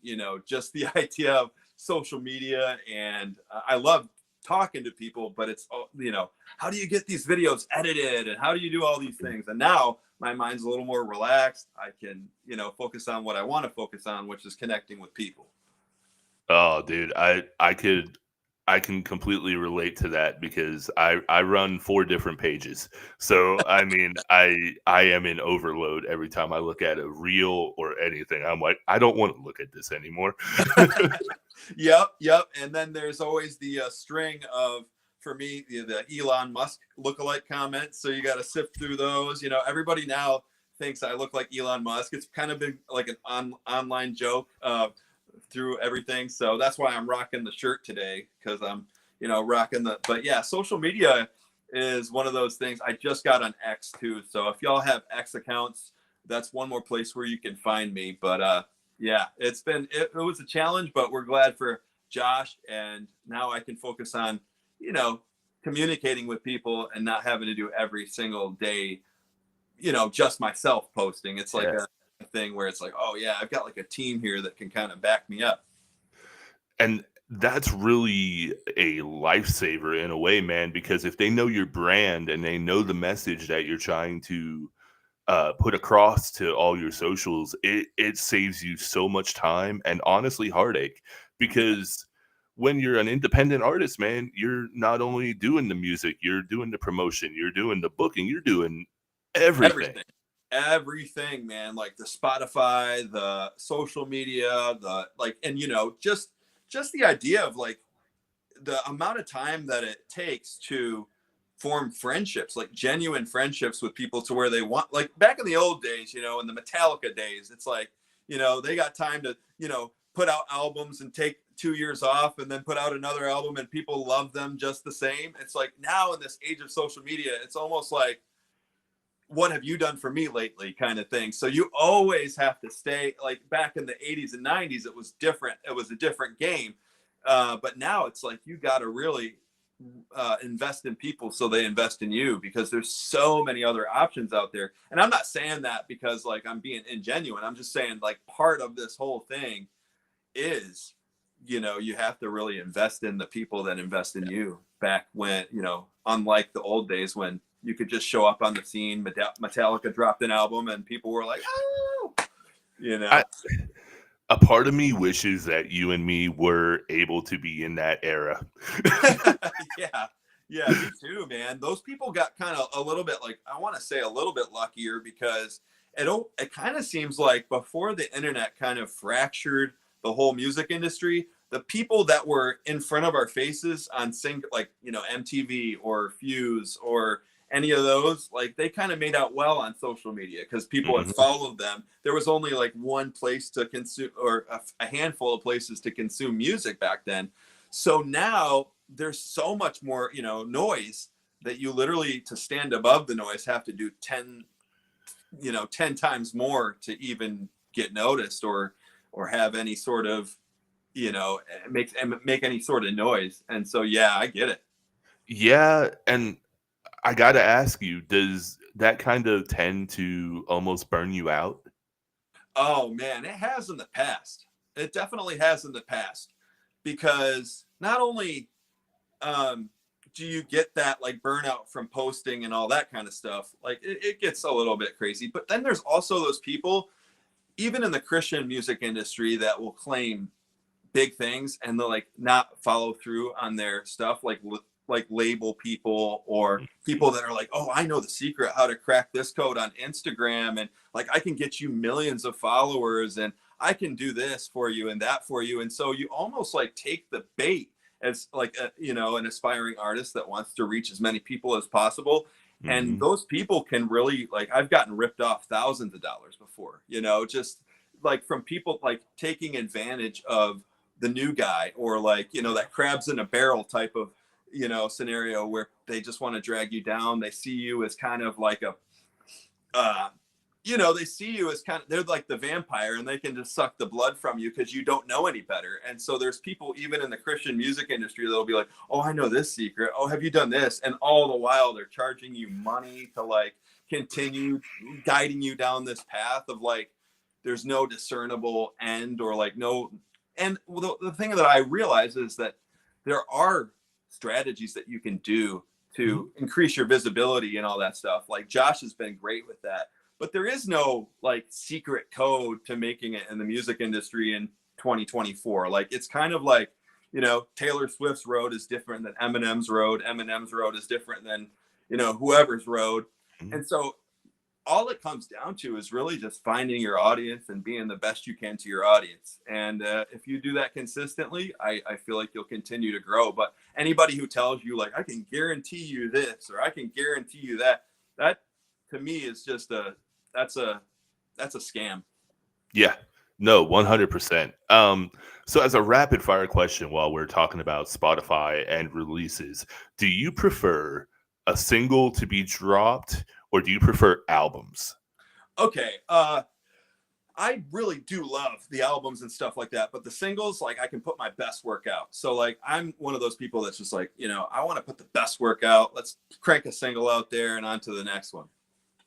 just the idea of social media. And I love talking to people, but it's, how do you get these videos edited and how do you do all these things? And now my mind's a little more relaxed. I can, focus on what I want to focus on, which is connecting with people. Oh, dude, I can completely relate to that because I run 4 different pages. So, I mean, I am in overload every time I look at a reel or anything. I'm like, I don't want to look at this anymore. Yep. And then there's always the string of, for me, the Elon Musk lookalike comments. So you got to sift through those. Everybody now thinks I look like Elon Musk. It's kind of been like an online joke through everything. So that's why I'm rocking the shirt today, because I'm, rocking but yeah, social media is one of those things. I just got on X too. So if y'all have X accounts, that's one more place where you can find me. But yeah, it was a challenge, but we're glad for Josh. And now I can focus on, communicating with people and not having to do every single day, just myself posting. It's like Yeah. a thing where it's like, oh yeah, I've got like a team here that can kind of back me up. And that's really a lifesaver in a way, man, because if they know your brand and they know the message that you're trying to put across to all your socials, it saves you so much time and honestly heartache. Because when you're an independent artist, man, you're not only doing the music, you're doing the promotion, you're doing the booking, you're doing everything. Everything, man. Like the Spotify, the social media, the like, and just the idea of like the amount of time that it takes to form friendships, like genuine friendships with people, to where they want, like back in the old days, in the Metallica days, it's like, they got time to, put out albums and take 2 years off and then put out another album and people love them just the same. It's like now in this age of social media, it's almost like, what have you done for me lately kind of thing. So you always have to stay, like back in the 80s and 90s, it was different. It was a different game. But now it's like, you got to really invest in people so they invest in you, because there's so many other options out there. And I'm not saying that because like I'm being ingenuine. I'm just saying like part of this whole thing is, you have to really invest in the people that invest in you, back when, unlike the old days when you could just show up on the scene. Metallica dropped an album and people were like, oh, you I know. a part of me wishes that you and me were able to be in that era. Yeah. Yeah, me too, man. Those people got kind of a little bit, like, I want to say a little bit luckier, because it kind of seems like before the internet kind of fractured the whole music industry, the people that were in front of our faces on like, MTV or Fuse or any of those, like they kind of made out well on social media because people had Mhm. followed them. There was only like one place to consume, or a handful of places to consume music back then. So now there's so much more, noise, that you literally, to stand above the noise, have to do 10 times more to even get noticed, or have any sort of, make any sort of noise. And so, yeah, I get it. Yeah, and I gotta ask you, does that kind of tend to almost burn you out? Oh man, it has in the past. It definitely has in the past, because not only um, do you get that like burnout from posting and all that kind of stuff, like it gets a little bit crazy. But then there's also those people, even in the Christian music industry, that will claim big things and they'll like not follow through on their stuff, like label people, or people that are like, oh, I know the secret how to crack this code on Instagram, and like I can get you millions of followers, and I can do this for you and that for you. And so you almost like take the bait as like an aspiring artist that wants to reach as many people as possible. And Mhm. those people can really, like, I've gotten ripped off thousands of dollars before, just like from people like taking advantage of the new guy, or like, that crabs in a barrel type of, scenario, where they just want to drag you down. They see you as kind of like a, uh, they see you as kind of, they're like the vampire, and they can just suck the blood from you because you don't know any better. And so there's people even in the Christian music industry that'll be like, oh, I know this secret. Oh, have you done this? And all the while they're charging you money to like continue guiding you down this path of like, there's no discernible end, or like no. And the thing that I realize is that there are strategies that you can do Mhm. to increase your visibility and all that stuff. Like Josh has been great with that, but there is no like secret code to making it in the music industry in 2024. Like it's kind of like, Taylor Swift's road is different than Eminem's road. Eminem's road is different than, whoever's road. Mhm. And so all it comes down to is really just finding your audience and being the best you can to your audience. And if you do that consistently, I feel like you'll continue to grow. But anybody who tells you like, I can guarantee you this, or I can guarantee you that, that to me is just that's a, that's a scam. Yeah. No, 100%. So as a rapid fire question while we're talking about Spotify and releases, do you prefer a single to be dropped or do you prefer albums? Okay. I really do love the albums and stuff like that, but the singles, like I can put my best work out. So like I'm one of those people that's just like, I want to put the best work out. Let's crank a single out there and on to the next one.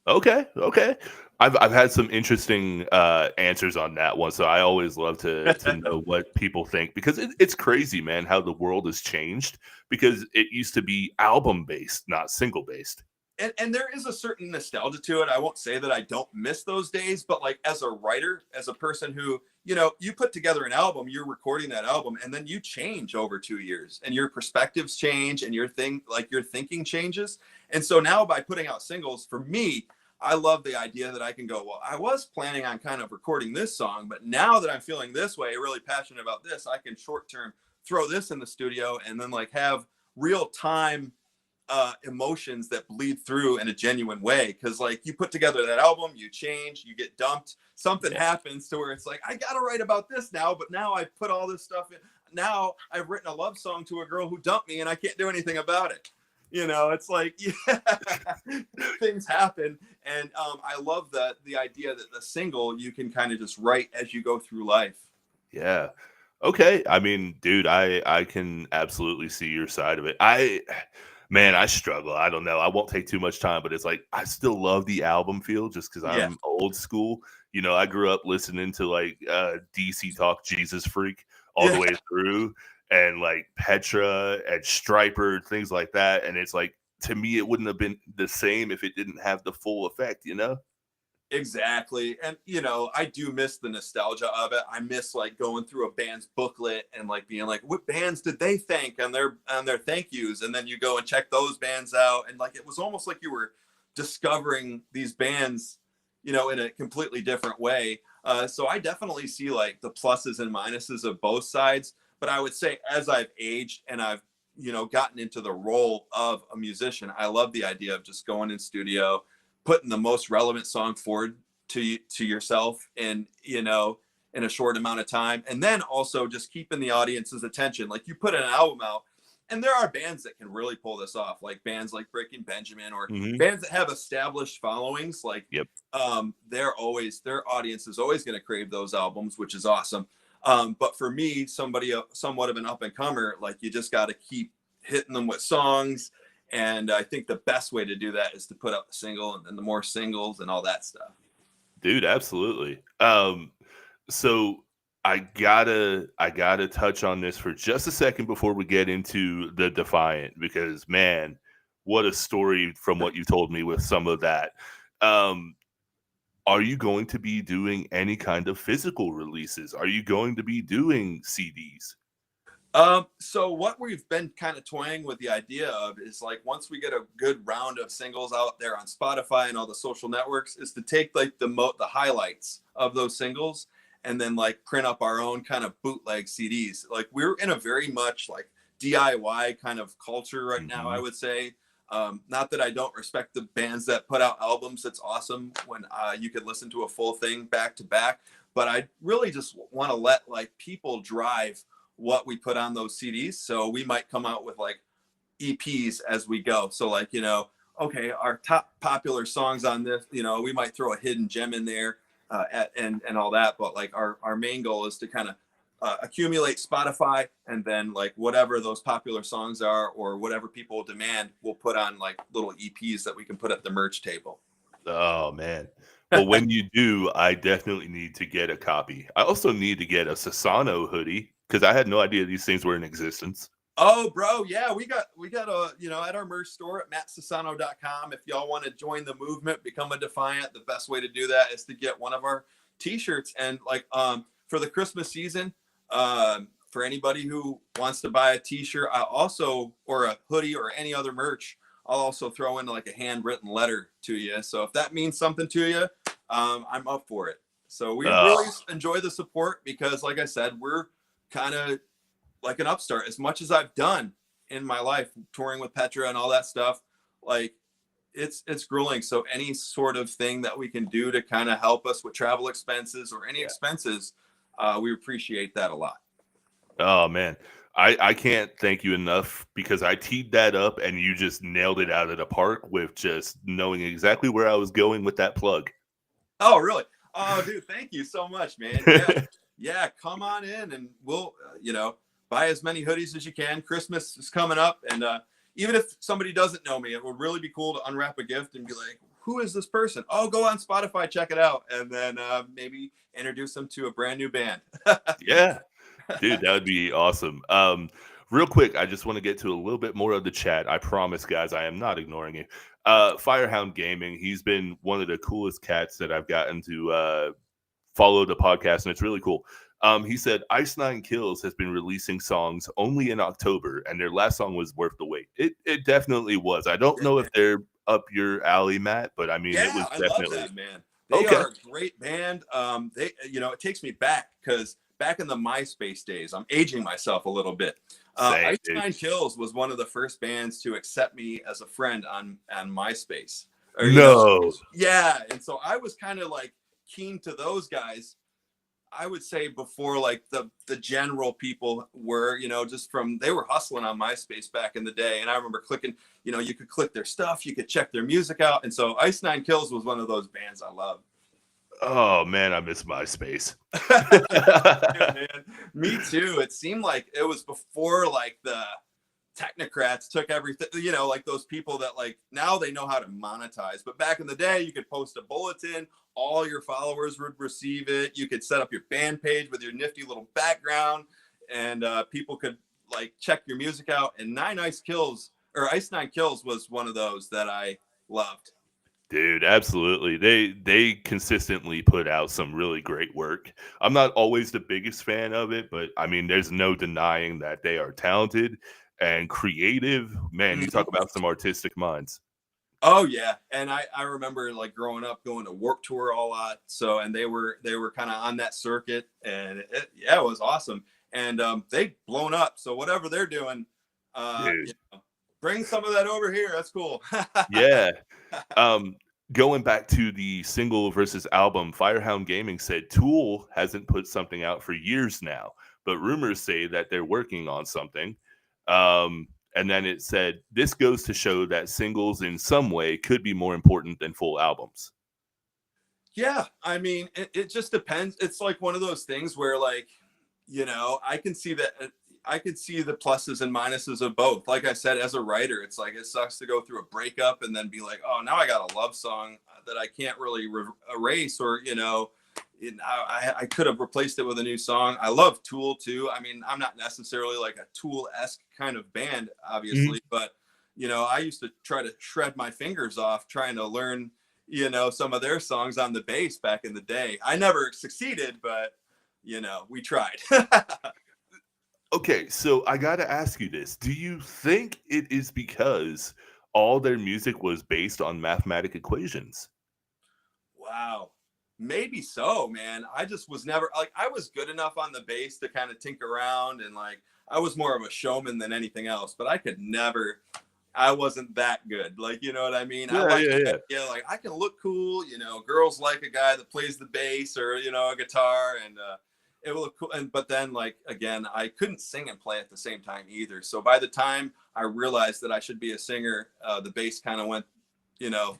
Okay, okay. I've had some interesting answers on that one, so I always love to know what people think because it's crazy, man, how the world has changed because it used to be album based, not single based. And there is a certain nostalgia to it. I won't say that I don't miss those days, but like as a writer, as a person who, you put together an album, you're recording that album, and then you change over 2 years, and your perspectives change, and your thinking changes. And so now by putting out singles, for me, I love the idea that I can go, well, I was planning on kind of recording this song, but now that I'm feeling this way, really passionate about this, I can short term throw this in the studio and then like have real time emotions that bleed through in a genuine way. Because like you put together that album, you change, you get dumped, something Yeah. happens to where it's like, I gotta write about this now, but now I put all this stuff in. Now I've written a love song to a girl who dumped me and I can't do anything about it. It's like, yeah, things happen. And I love the idea that the single you can kind of just write as you go through life. Yeah. Okay. I mean, dude, I can absolutely see your side of it. Man, I struggle. I don't know. I won't take too much time, but it's like I still love the album feel just because Yeah. I'm old school. I grew up listening to like DC Talk Jesus Freak all the Yeah. way through and like Petra and Striper, things like that. And it's like to me it wouldn't have been the same if it didn't have the full effect, you know? Exactly. And I do miss the nostalgia of it. I miss like going through a band's booklet and like being like, what bands did they thank on their thank yous? And then you go and check those bands out. And like it was almost like you were discovering these bands, in a completely different way. So I definitely see like the pluses and minuses of both sides. But I would say as I've aged and I've, gotten into the role of a musician, I love the idea of just going in studio, putting the most relevant song forward to yourself and in a short amount of time, and then also just keeping the audience's attention. Like you put an album out, and there are bands that can really pull this off, like bands like Breaking Benjamin or Hmm. bands that have established followings. Like Yep. their audience is always going to crave those albums, which is awesome. But for me, somebody somewhat of an up and comer, like you just got to keep hitting them with songs. And I think the best way to do that is to put out the single and then the more singles and all that stuff. Dude, absolutely. So I gotta touch on this for just a second before we get into the Defiant, because man, what a story from what you told me with some of that. Um, are you going to be doing any kind of physical releases? Are you going to be doing CDs? So what we've been kind of toying with the idea of is like once we get a good round of singles out there on Spotify and all the social networks, is to take like the highlights of those singles and then like print up our own kind of bootleg CDs. Like we're in a very much like DIY kind of culture right now, I Mhm. would say. Not that I don't respect the bands that put out albums. It's awesome when you could listen to a full thing back to back. But I really just want to let like people drive what we put on those CDs. So we might come out with like EPs as we go. So like, okay, our top popular songs on this, we might throw a hidden gem in there and all that. But like our main goal is to kind of accumulate Spotify, and then like whatever those popular songs are or whatever people demand, we'll put on like little EPs that we can put at the merch table. Oh man. Well, when you do, I definitely need to get a copy. I also need to get a Sassano hoodie because I had no idea these things were in existence. Oh, bro, yeah, we got a at our merch store at mattsassano.com. If y'all want to join the movement, become a Defiant, the best way to do that is to get one of our t-shirts. And like for the Christmas season, for anybody who wants to buy a t-shirt, I also or a hoodie or any other merch, I'll also throw in like a handwritten letter to you. So if that means something to you, I'm up for it. So we really Oh, enjoy the support because, like I said, we're kind of like an upstart. As much as I've done in my life, touring with Petra and all that stuff, like it's grueling. So any sort of thing that we can do to kind of help us with travel expenses or any yeah. expenses, we appreciate that a lot. Oh man. I can't thank you enough because I teed that up and you just nailed it out of the park with just knowing exactly where I was going with that plug. Oh, really? Oh, dude, thank you so much, man. Yeah, yeah. Come on in, and we'll, buy as many hoodies as you can. Christmas is coming up, and even if somebody doesn't know me, it would really be cool to unwrap a gift and be like, "Who is this person?" Oh, go on Spotify, check it out, and then maybe introduce them to a brand new band. Yeah. Dude, that would be awesome. Real quick, I just want to get to a little bit more of the chat. I promise, guys, I am not ignoring you. Firehound Gaming, he's been one of the coolest cats that I've gotten to follow the podcast, and it's really cool. He said Ice Nine Kills has been releasing songs only in October, and their last song was worth the wait. It definitely was. I don't know if they're up your alley, Matt, but I mean, it Yeah, was I love definitely that, man. They okay. are a great band. It takes me back because back in the MySpace days, I'm aging myself a little bit. Same, Ice dude. Nine Kills was one of the first bands to accept me as a friend on MySpace. Or No. yeah, and so I was kind of like keen to those guys. I would say before like the general people were, just from they were hustling on MySpace back in the day. And I remember clicking, you could click their stuff, you could check their music out. And so Ice Nine Kills was one of those bands I love. Oh man, I miss MySpace. Yeah, man. Me too. It seemed like it was before like the technocrats took everything, like those people that like now they know how to monetize. But back in the day, you could post a bulletin, all your followers would receive it. You could set up your band page with your nifty little background, and people could like check your music out. And Nine Ice Kills or Ice Nine Kills was one of those that I loved. Dude, absolutely. They consistently put out some really great work. I'm not always the biggest fan of it, but I mean, there's no denying that they are talented and creative. Man, you talk Mhm. about some artistic minds. Oh yeah, and I remember like growing up going to Warp Tour a lot. So and they were kind of on that circuit, and yeah, it was awesome. And they've blown up. So whatever they're doing, Dude. bring some of that over here. That's cool. Yeah. Um, Going back to the single versus album, Firehound Gaming said Tool hasn't put something out for years now, but rumors say that they're working on something. And then it said, this goes to show that singles in some way could be more important than full albums. Yeah, I mean, it just depends. It's like one of those things where, like, I can see that. I could see the pluses and minuses of both. Like I said, as a writer, it's like it sucks to go through a breakup and then be like, oh, now I got a love song that I can't really erase, or I could have replaced it with a new song. I love Tool too. I mean, I'm not necessarily like a Tool-esque kind of band, Mhm. obviously, but I used to try to shred my fingers off trying to learn some of their songs on the bass back in the day. I never succeeded, but we tried. Okay, so I got to ask you this. Do you think it is because all their music was based on mathematic equations? Wow. Maybe so, man. I just was never like I was good enough on the bass to kind of tinker around, and like I was more of a showman than anything else, but I could never I wasn't that good. Like, you know what I mean? I Yeah, like yeah, the yeah. idea like I can look cool, girls like a guy that plays the bass or, a guitar, and it will look cool. And but then like again, I couldn't sing and play at the same time either. So by the time I realized that I should be a singer, the bass kind of went, you know,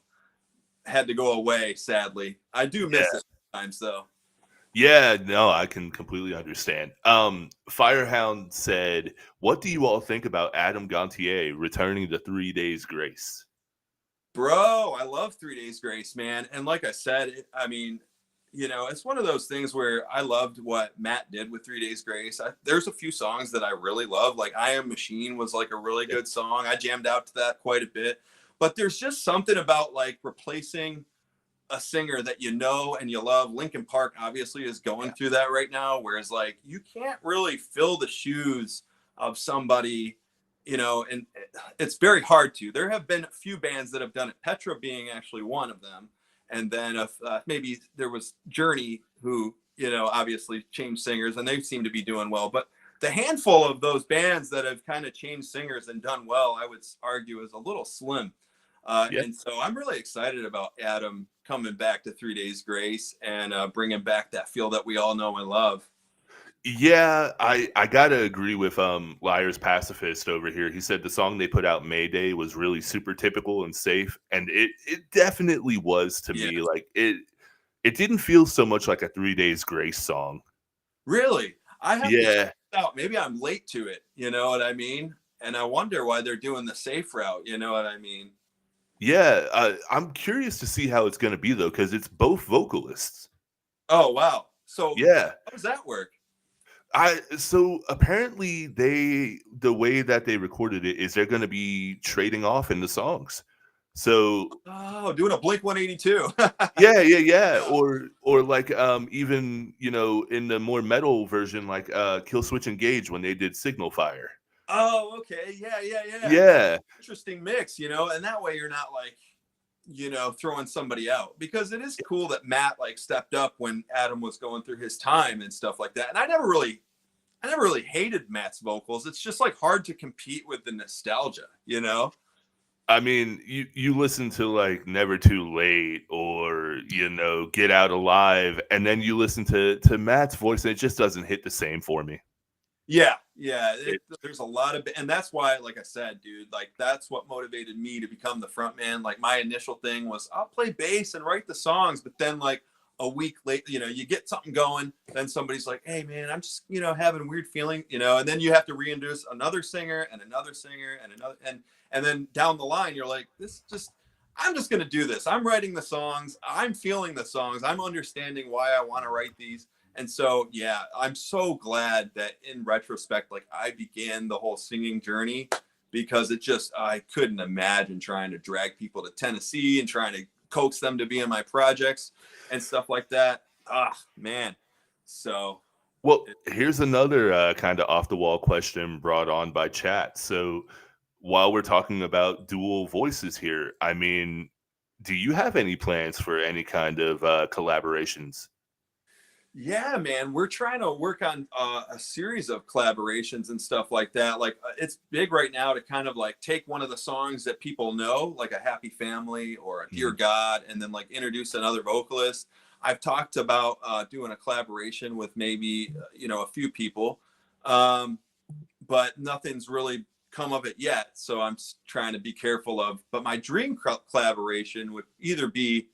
had to go away, sadly. I do miss Yeah. it sometimes though. Yeah, no, I can completely understand. Firehound said, "What do you all think about Adam Gontier returning to 3 Days Grace?" Bro, I love 3 Days Grace, man. And like I said, I mean, it's one of those things where I loved what Matt did with 3 Days Grace. There's a few songs that I really love. Like I Am Machine was like a really Yeah, good song. I jammed out to that quite a bit. But there's just something about like replacing a singer that you know and you love. Linkin Park obviously is going yeah. through that right now, whereas like you can't really fill the shoes of somebody, and it's very hard to. There have been a few bands that have done it, Petra being actually one of them, and then if maybe there was Journey, who obviously changed singers, and they seem to be doing well, but the handful of those bands that have kind of changed singers and done well, I would argue, is a little slim. Yeah. And so I'm really excited about Adam coming back to 3 Days Grace and bringing back that feel that we all know and love. Yeah, I gotta agree with Liar's Pacifist over here. He said the song they put out Mayday was really super typical and safe, and it definitely was to Yeah, me. Like it didn't feel so much like a 3 Days Grace song. really. I have to check Yeah. it out. Maybe I'm late to it. You know what I mean? And I wonder why they're doing the safe route. You know what I mean? Yeah, I'm curious to see how it's gonna be though, because it's both vocalists. Oh, wow. So Yeah. how does that work? I so apparently the way that they recorded it is they're gonna be trading off in the songs. So Oh, doing a Blink 182. yeah, yeah, yeah. Yeah. Or like even, in the more metal version, like Kill Switch Engage when they did Signal Fire. Oh, okay. Yeah, yeah, yeah. That's Yeah. interesting mix, and that way you're not like, throwing somebody out, because it is cool that Matt like stepped up when Adam was going through his time and stuff like that. And I never really hated Matt's vocals. It's just like hard to compete with the nostalgia. I mean, you listen to like Never Too Late or, Get Out Alive, and then you listen to Matt's voice and it just doesn't hit the same for me. Yeah, yeah. It, There's a lot of, and that's why, like I said, dude, like that's what motivated me to become the front man. Like my initial thing was I'll play bass and write the songs, but then like a week late, you get something going, then somebody's like, hey man, I'm just, having a weird feeling, and then you have to reintroduce another singer and another singer and another, and then down the line, you're like, I'm just going to do this. I'm writing the songs. I'm feeling the songs. I'm understanding why I want to write these. And so, yeah, I'm so glad that in retrospect, like I began the whole singing journey, because I couldn't imagine trying to drag people to Tennessee and trying to coax them to be in my projects and stuff like that. Ah, man. So, Well, here's another kind of off the wall question brought on by chat. So, while we're talking about dual voices here, I mean, do you have any plans for any kind of collaborations? yeah, man, we're trying to work on a series of collaborations and stuff like that. Like, it's big right now to kind of like take one of the songs that people know, like a Happy Family or a Dear Mhm. God, and then like introduce another vocalist. I've talked about doing a collaboration with maybe, a few people, um, but nothing's really come of it yet. So I'm trying to be careful of. But my dream collaboration would either be,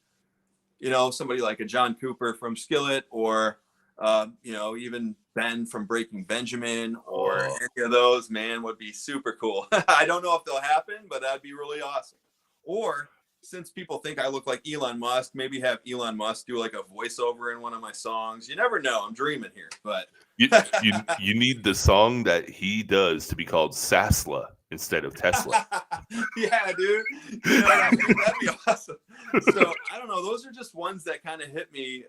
somebody like a John Cooper from Skillet, or, even Ben from Breaking Benjamin, or Oh, any of those, man, would be super cool. I don't know if they'll happen, but that'd be really awesome. Or, since people think I look like Elon Musk, maybe have Elon Musk do like a voiceover in one of my songs. You never know. I'm dreaming here, but you need the song that he does to be called Sasla instead of Tesla. yeah, dude. You know what I mean? That'd be awesome. So I don't know. Those are just ones that kind of hit me.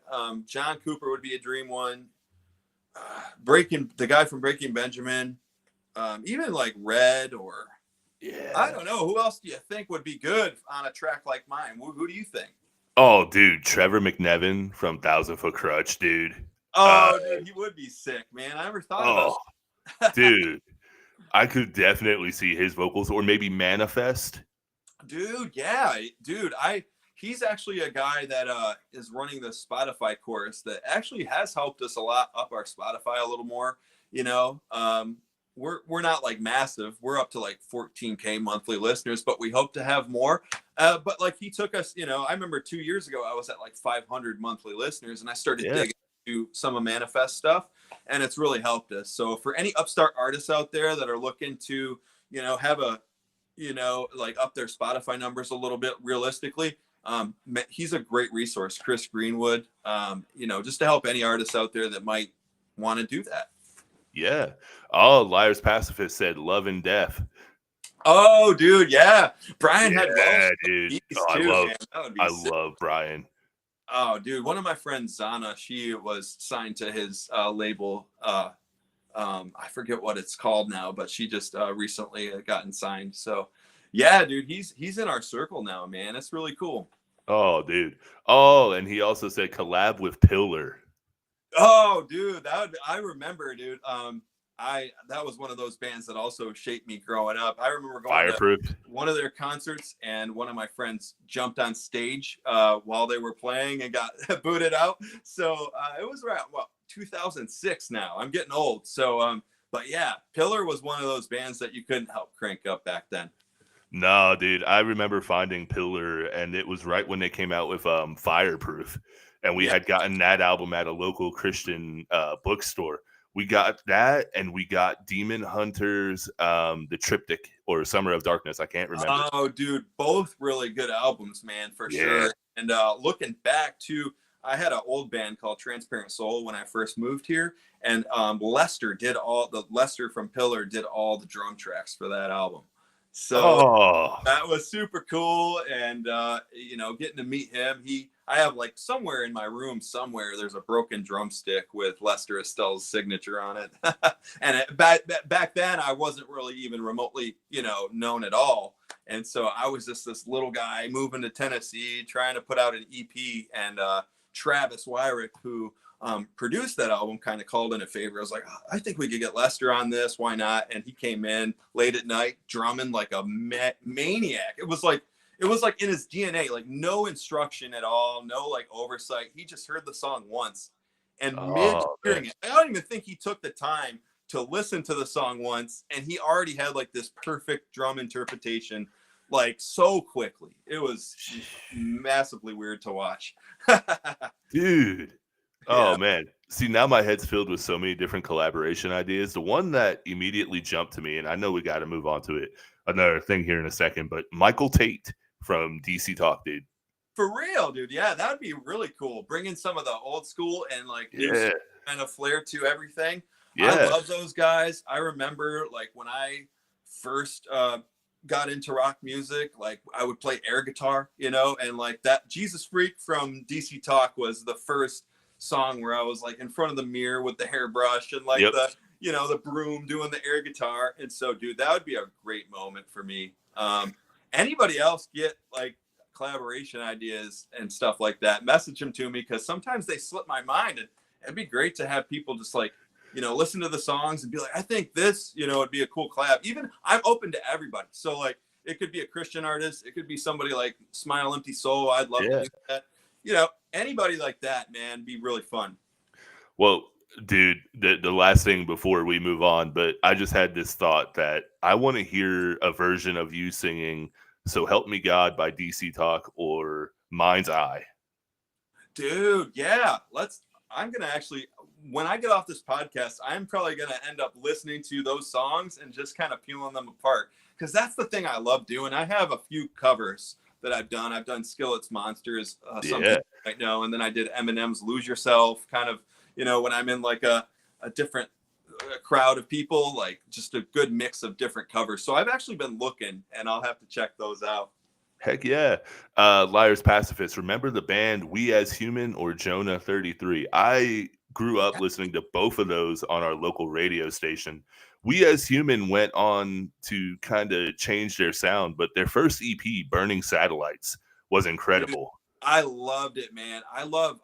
John Cooper would be a dream one. Breaking the guy from Breaking Benjamin, even like Red, or I Yeah. don't know. Who else do you think would be good on a track like mine? Who do you think? Oh, dude, Trevor McNevin from Thousand Foot Crutch, dude. Uh, Oh, dude, he would be sick, man. I never thought about oh, that. dude, I could definitely see his vocals, or maybe Manifest. Dude, yeah, dude, he's actually a guy that is running the Spotify course that actually has helped us a lot up our Spotify a little more. You know, we're not like massive. We're up to like 14K monthly listeners, but we hope to have more. But like he took us, I remember 2 years ago I was at like 500 monthly listeners, and I started Yeah, digging into some of Manifest stuff, and it's really helped us. So for any upstart artists out there that are looking to, have a, like up their Spotify numbers a little bit realistically, he's a great resource. Chris Greenwood, just to help any artists out there that might want to do that. yeah. Oh, Liars Pacifist said Love and Death. Oh, dude, yeah. Brian had Welsh Yeah, dude. keys Oh, too, man. That would be I sick. love Brian. Oh, dude, one of my friends, Zana, she was signed to his label. I forget what it's called now, but she just recently gotten signed. So, yeah, dude, he's in our circle now, man. It's really cool. Oh, dude. Oh, and he also said collab with Pillar. Oh, dude, I remember, dude. I that was one of those bands that also shaped me growing up. I remember going to Fireproof. one of their concerts, and one of my friends jumped on stage while they were playing and got booted out. So it was around 2006. Now I'm getting old. So but yeah, Pillar was one of those bands that you couldn't help crank up back then. No, dude. I remember finding Pillar, and it was right when they came out with Fireproof. And we Yeah. had gotten that album at a local Christian bookstore. We got that, and we got Demon Hunters, the Triptych, or Summer of Darkness. I can't remember. Oh, dude, both really good albums, man, for Yeah. sure. And looking back to, I had an old band called Transparent Soul when I first moved here, and Lester from Pillar did all the drum tracks for that album. So Oh, that was super cool. And getting to meet him, I have like somewhere in my room somewhere there's a broken drumstick with Lester Estelle's signature on it. And back then I wasn't really even remotely known at all, and so I was just this little guy moving to Tennessee trying to put out an EP. And Travis Wyrick, who produced that album, kind of called in a favor. I was like, I think we could get Lester on this. Why not? And he came in late at night drumming like a maniac. It was like in his DNA, like no instruction at all, no like oversight. He just heard the song once, and mid oh, man. hearing it, I don't even think he took the time to listen to the song once, and he already had like this perfect drum interpretation, like so quickly. It was massively weird to watch. Dude. Oh, Yeah, man. See, now my head's filled with so many different collaboration ideas. The one that immediately jumped to me, and I know we gotta move on to it another thing here in a second, but Michael Tate from DC Talk, dude. for real, dude. Yeah, that would be really cool. Bringing some of the old school and like new Yeah. kind of flair to everything. I Yeah. love those guys. I remember like when I first got into rock music, like I would play air guitar, and like that Jesus Freak from DC Talk was the first song where I was like in front of the mirror with the hairbrush and like Yep. the broom doing the air guitar. And so, dude, that would be a great moment for me. Anybody else get like collaboration ideas and stuff like that? Message them to me because sometimes they slip my mind, and it'd be great to have people just like listen to the songs and be like, I think this, it'd be a cool collab. Even I'm open to everybody. So like it could be a Christian artist, it could be somebody like Smile Empty Soul. I'd love to Yeah. do that. Anybody like that, man, be really fun. Well, dude, the last thing before we move on, but I just had this thought that I wanna hear a version of you singing "So Help Me God" by DC Talk or "Mind's Eye." Dude, yeah. I'm gonna actually, when I get off this podcast, I'm probably gonna end up listening to those songs and just kind of peeling them apart. Because that's the thing I love doing. I have a few covers that I've done. I've done Skillet's Monsters, some Yeah. people might know, and then I did Eminem's Lose Yourself, kind of, when I'm in like a different crowd of people, like just a good mix of different covers. So I've actually been looking, and I'll have to check those out. Heck yeah. Liars Pacifists. Remember the band We As Human or Jonah 33? I grew up listening to both of those on our local radio station. We As Human went on to kind of change their sound, but their first EP, Burning Satellites, was Dude, incredible. I loved it, man. I love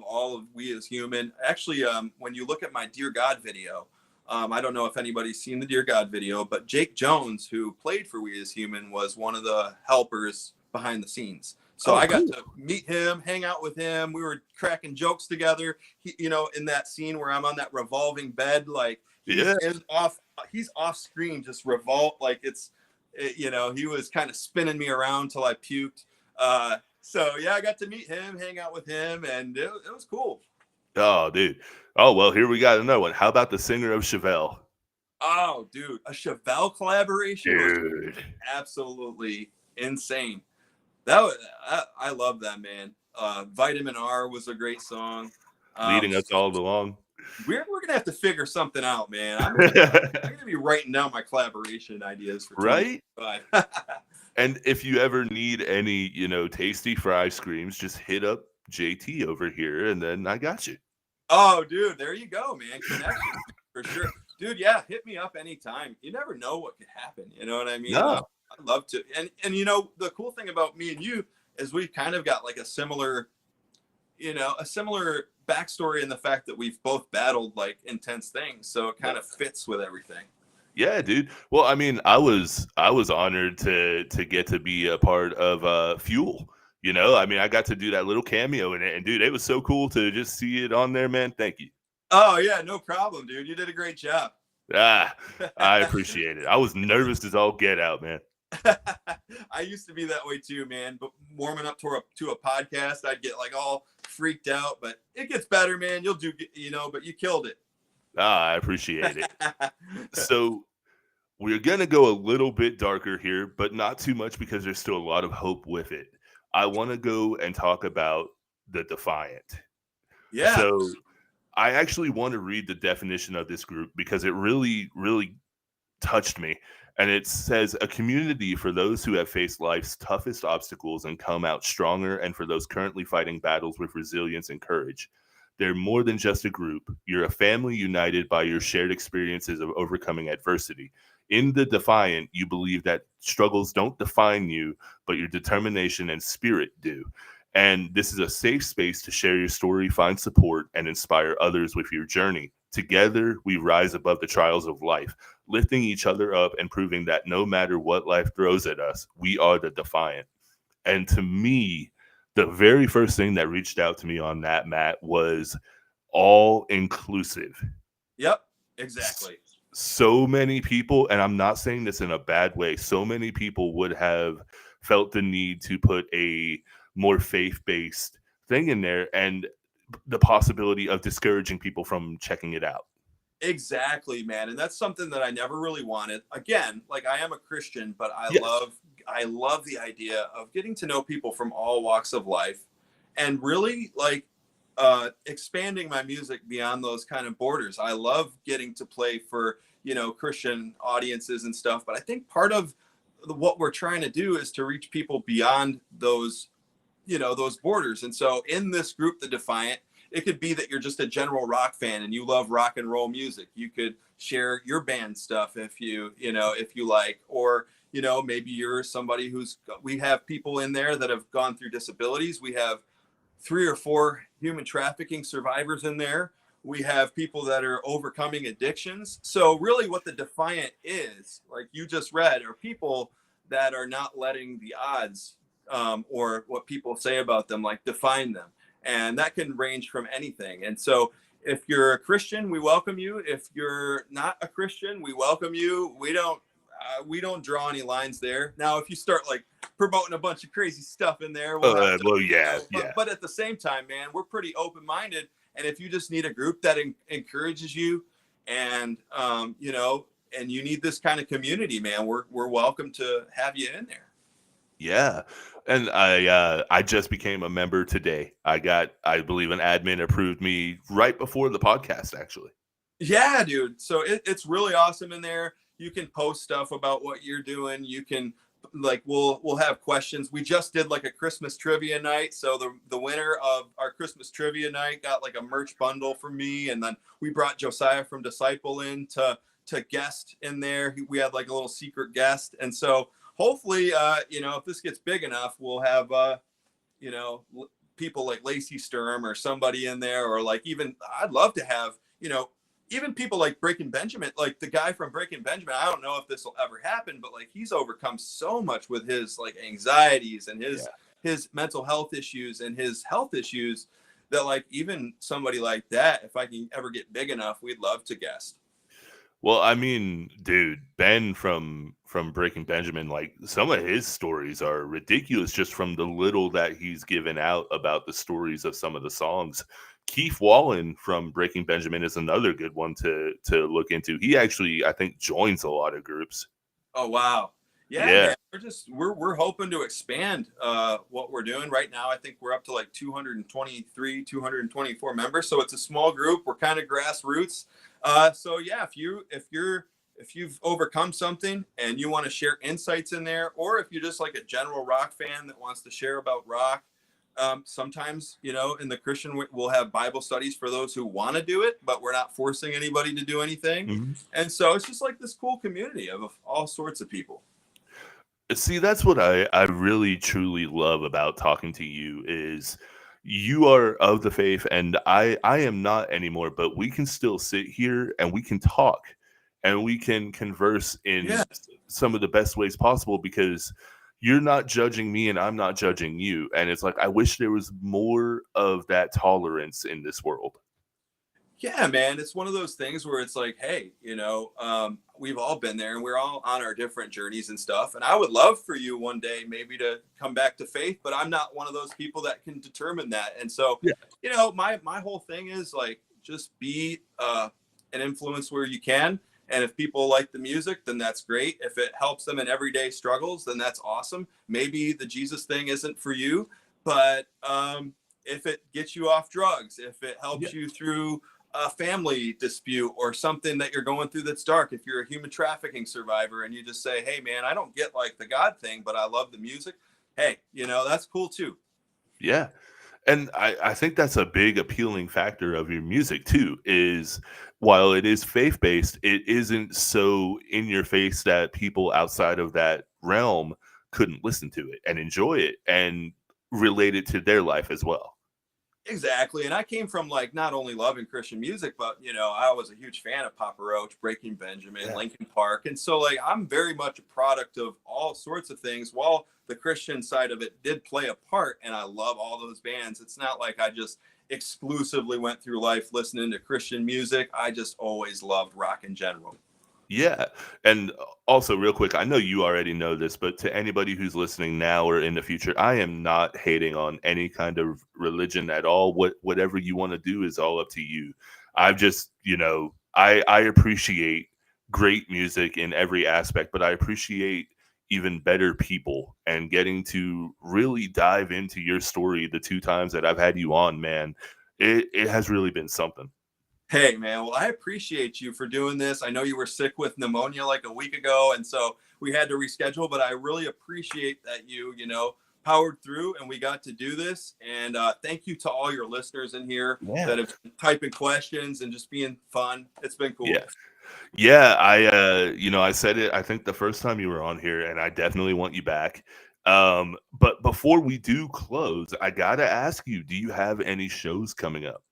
all of We As Human. Actually, when you look at my Dear God video, I don't know if anybody's seen the Dear God video, but Jake Jones, who played for We As Human, was one of the helpers behind the scenes. So Oh, I got cool. to meet him, hang out with him. We were cracking jokes together. In that scene where I'm on that revolving bed, like Yeah. he's off screen, just revolt. Like he was kind of spinning me around till I puked. So yeah, I got to meet him, hang out with him, and it was cool. Oh, dude. Oh, well, here we got another one. How about the singer of Chevelle? Oh, dude, a Chevelle collaboration was Dude. absolutely insane. That was I love that, man. Vitamin R was a great song. Leading us all along. We're gonna have to figure something out, man. I'm gonna be writing down my collaboration ideas for Right? 2025. And if you ever need any, tasty fry screams, just hit up JT over here and then I got you. Oh, dude, there you go, man. Connection for sure. Dude, yeah, hit me up anytime. You never know what could happen. You know what I mean? No. I'd love to. And the cool thing about me and you is we kind of got like a similar backstory in the fact that we've both battled like intense things. So it kind of fits with everything. Yeah, dude. Well, I mean, I was honored to get to be a part of Fuel. I mean, I got to do that little cameo in it, and dude, it was so cool to just see it on there, man. Thank you. Oh yeah, no problem, dude. You did a great job. Ah, I appreciate it. I was nervous as all get out, man. I used to be that way too, man. But warming up to a podcast, I'd get like all freaked out. But it gets better, man. You'll do, but you killed it. Ah, I appreciate it. So we're gonna go a little bit darker here, but not too much because there's still a lot of hope with it. I want to go and talk about the Defiant. Yeah. So I actually want to read the definition of this group because it really, really touched me. And it says a community for those who have faced life's toughest obstacles and come out stronger, and for those currently fighting battles with resilience and courage. They're more than just a group. You're a family united by your shared experiences of overcoming adversity. In the Defiant, you believe that struggles don't define you, but your determination and spirit do. And this is a safe space to share your story, find support, and inspire others with your journey. Together, we rise above the trials of life, lifting each other up and proving that no matter what life throws at us, we are the Defiant. And to me, the very first thing that reached out to me on that, Matt, was all inclusive. Yep. Exactly. So many people, and I'm not saying this in a bad way, so many people would have felt the need to put a more faith-based thing in there. And the possibility of discouraging people from checking it out. Exactly, man. And that's something that I never really wanted. Again, like I am a Christian, but Yes. I love the idea of getting to know people from all walks of life and really like expanding my music beyond those kind of borders. I love getting to play for, Christian audiences and stuff, but I think part of what we're trying to do is to reach people beyond those borders. And so in this group, the Defiant, it could be that you're just a general rock fan and you love rock and roll music. You could share your band stuff if you like, or maybe you're somebody we have people in there that have gone through disabilities. We have 3 or 4 human trafficking survivors in there. We have people that are overcoming addictions. So really what the Defiant is, like you just read, are people that are not letting the odds, or what people say about them, like define them. And that can range from anything. And so if you're a Christian, we welcome you. If you're not a Christian, we welcome you. We don't draw any lines there. Now, if you start like promoting a bunch of crazy stuff in there, we'll have to, Well, yeah, but, yeah. but at the same time, man, we're pretty open minded. And if you just need a group that encourages you, and and you need this kind of community, man, we're welcome to have you in there. Yeah. And I just became a member today. I believe an admin approved me right before the podcast actually. Yeah, dude. So it's really awesome in there. You can post stuff about what you're doing. You can like we'll have questions. We just did like a Christmas trivia night. So the winner of our Christmas trivia night got like a merch bundle from me, and then we brought Josiah from Disciple in to guest in there. We had like a little secret guest, and so hopefully, if this gets big enough, we'll have you know people like Lacey Sturm or somebody in there, or like even I'd love to have even people like Breaking Benjamin, like the guy from Breaking Benjamin. I don't know if this will ever happen, but like he's overcome so much with his like anxieties and his Yeah. his mental health issues and his health issues, that like even somebody like that, if I can ever get big enough, we'd love to guest. Well, I mean, dude, Ben from Breaking Benjamin, like some of his stories are ridiculous just from the little that he's given out about the stories of some of the songs. Keith Wallen from Breaking Benjamin is another good one to look into. He actually, I think, joins a lot of groups. Oh wow. Yeah, Yeah. man. We're hoping to expand what we're doing right now. I think we're up to like 223, 224 members. So it's a small group. We're kind of grassroots. So yeah, if you've overcome something and you want to share insights in there, or if you're just like a general rock fan that wants to share about rock, sometimes in the Christian we'll have Bible studies for those who want to do it, but we're not forcing anybody to do anything. Mhm. And so it's just like this cool community of all sorts of people. See, that's what I really truly love about talking to you is you are of the faith and I am not anymore, but we can still sit here and we can talk and we can converse in Yeah, some of the best ways possible because you're not judging me and I'm not judging you. And it's like I wish there was more of that tolerance in this world. yeah, man. It's one of those things where it's like, hey, we've all been there and we're all on our different journeys and stuff. And I would love for you one day maybe to come back to faith, but I'm not one of those people that can determine that. And so, Yeah. my whole thing is like just be an influence where you can. And if people like the music, then that's great. If it helps them in everyday struggles, then that's awesome. Maybe the Jesus thing isn't for you, but if it gets you off drugs, if it Yeah. helps you through a family dispute or something that you're going through that's dark, if you're a human trafficking survivor and you just say, hey, man, I don't get like the God thing, but I love the music. Hey, that's cool too. Yeah. And I think that's a big appealing factor of your music too, is while it is faith-based, it isn't so in your face that people outside of that realm couldn't listen to it and enjoy it and relate it to their life as well. Exactly. And I came from like not only loving Christian music, but I was a huge fan of Papa Roach, Breaking Benjamin, Yeah. Linkin Park. And so like I'm very much a product of all sorts of things. While the Christian side of it did play a part, and I love all those bands, it's not like I just exclusively went through life listening to Christian music. I just always loved rock in general. Yeah. And also, real quick, I know you already know this, but to anybody who's listening now or in the future, I am not hating on any kind of religion at all. Whatever you want to do is all up to you. I've just, I appreciate great music in every aspect, but I appreciate even better people and getting to really dive into your story the two times that I've had you on, man. It has really been something. Hey, man. Well, I appreciate you for doing this. I know you were sick with pneumonia like a week ago, and so we had to reschedule, but I really appreciate that powered through and we got to do this. And thank you to all your listeners in here Yeah. that have been typing questions and just being fun. It's been cool. Yeah. Yeah, I said it I think the first time you were on here, and I definitely want you back. But before we do close, I gotta ask you, do you have any shows coming up?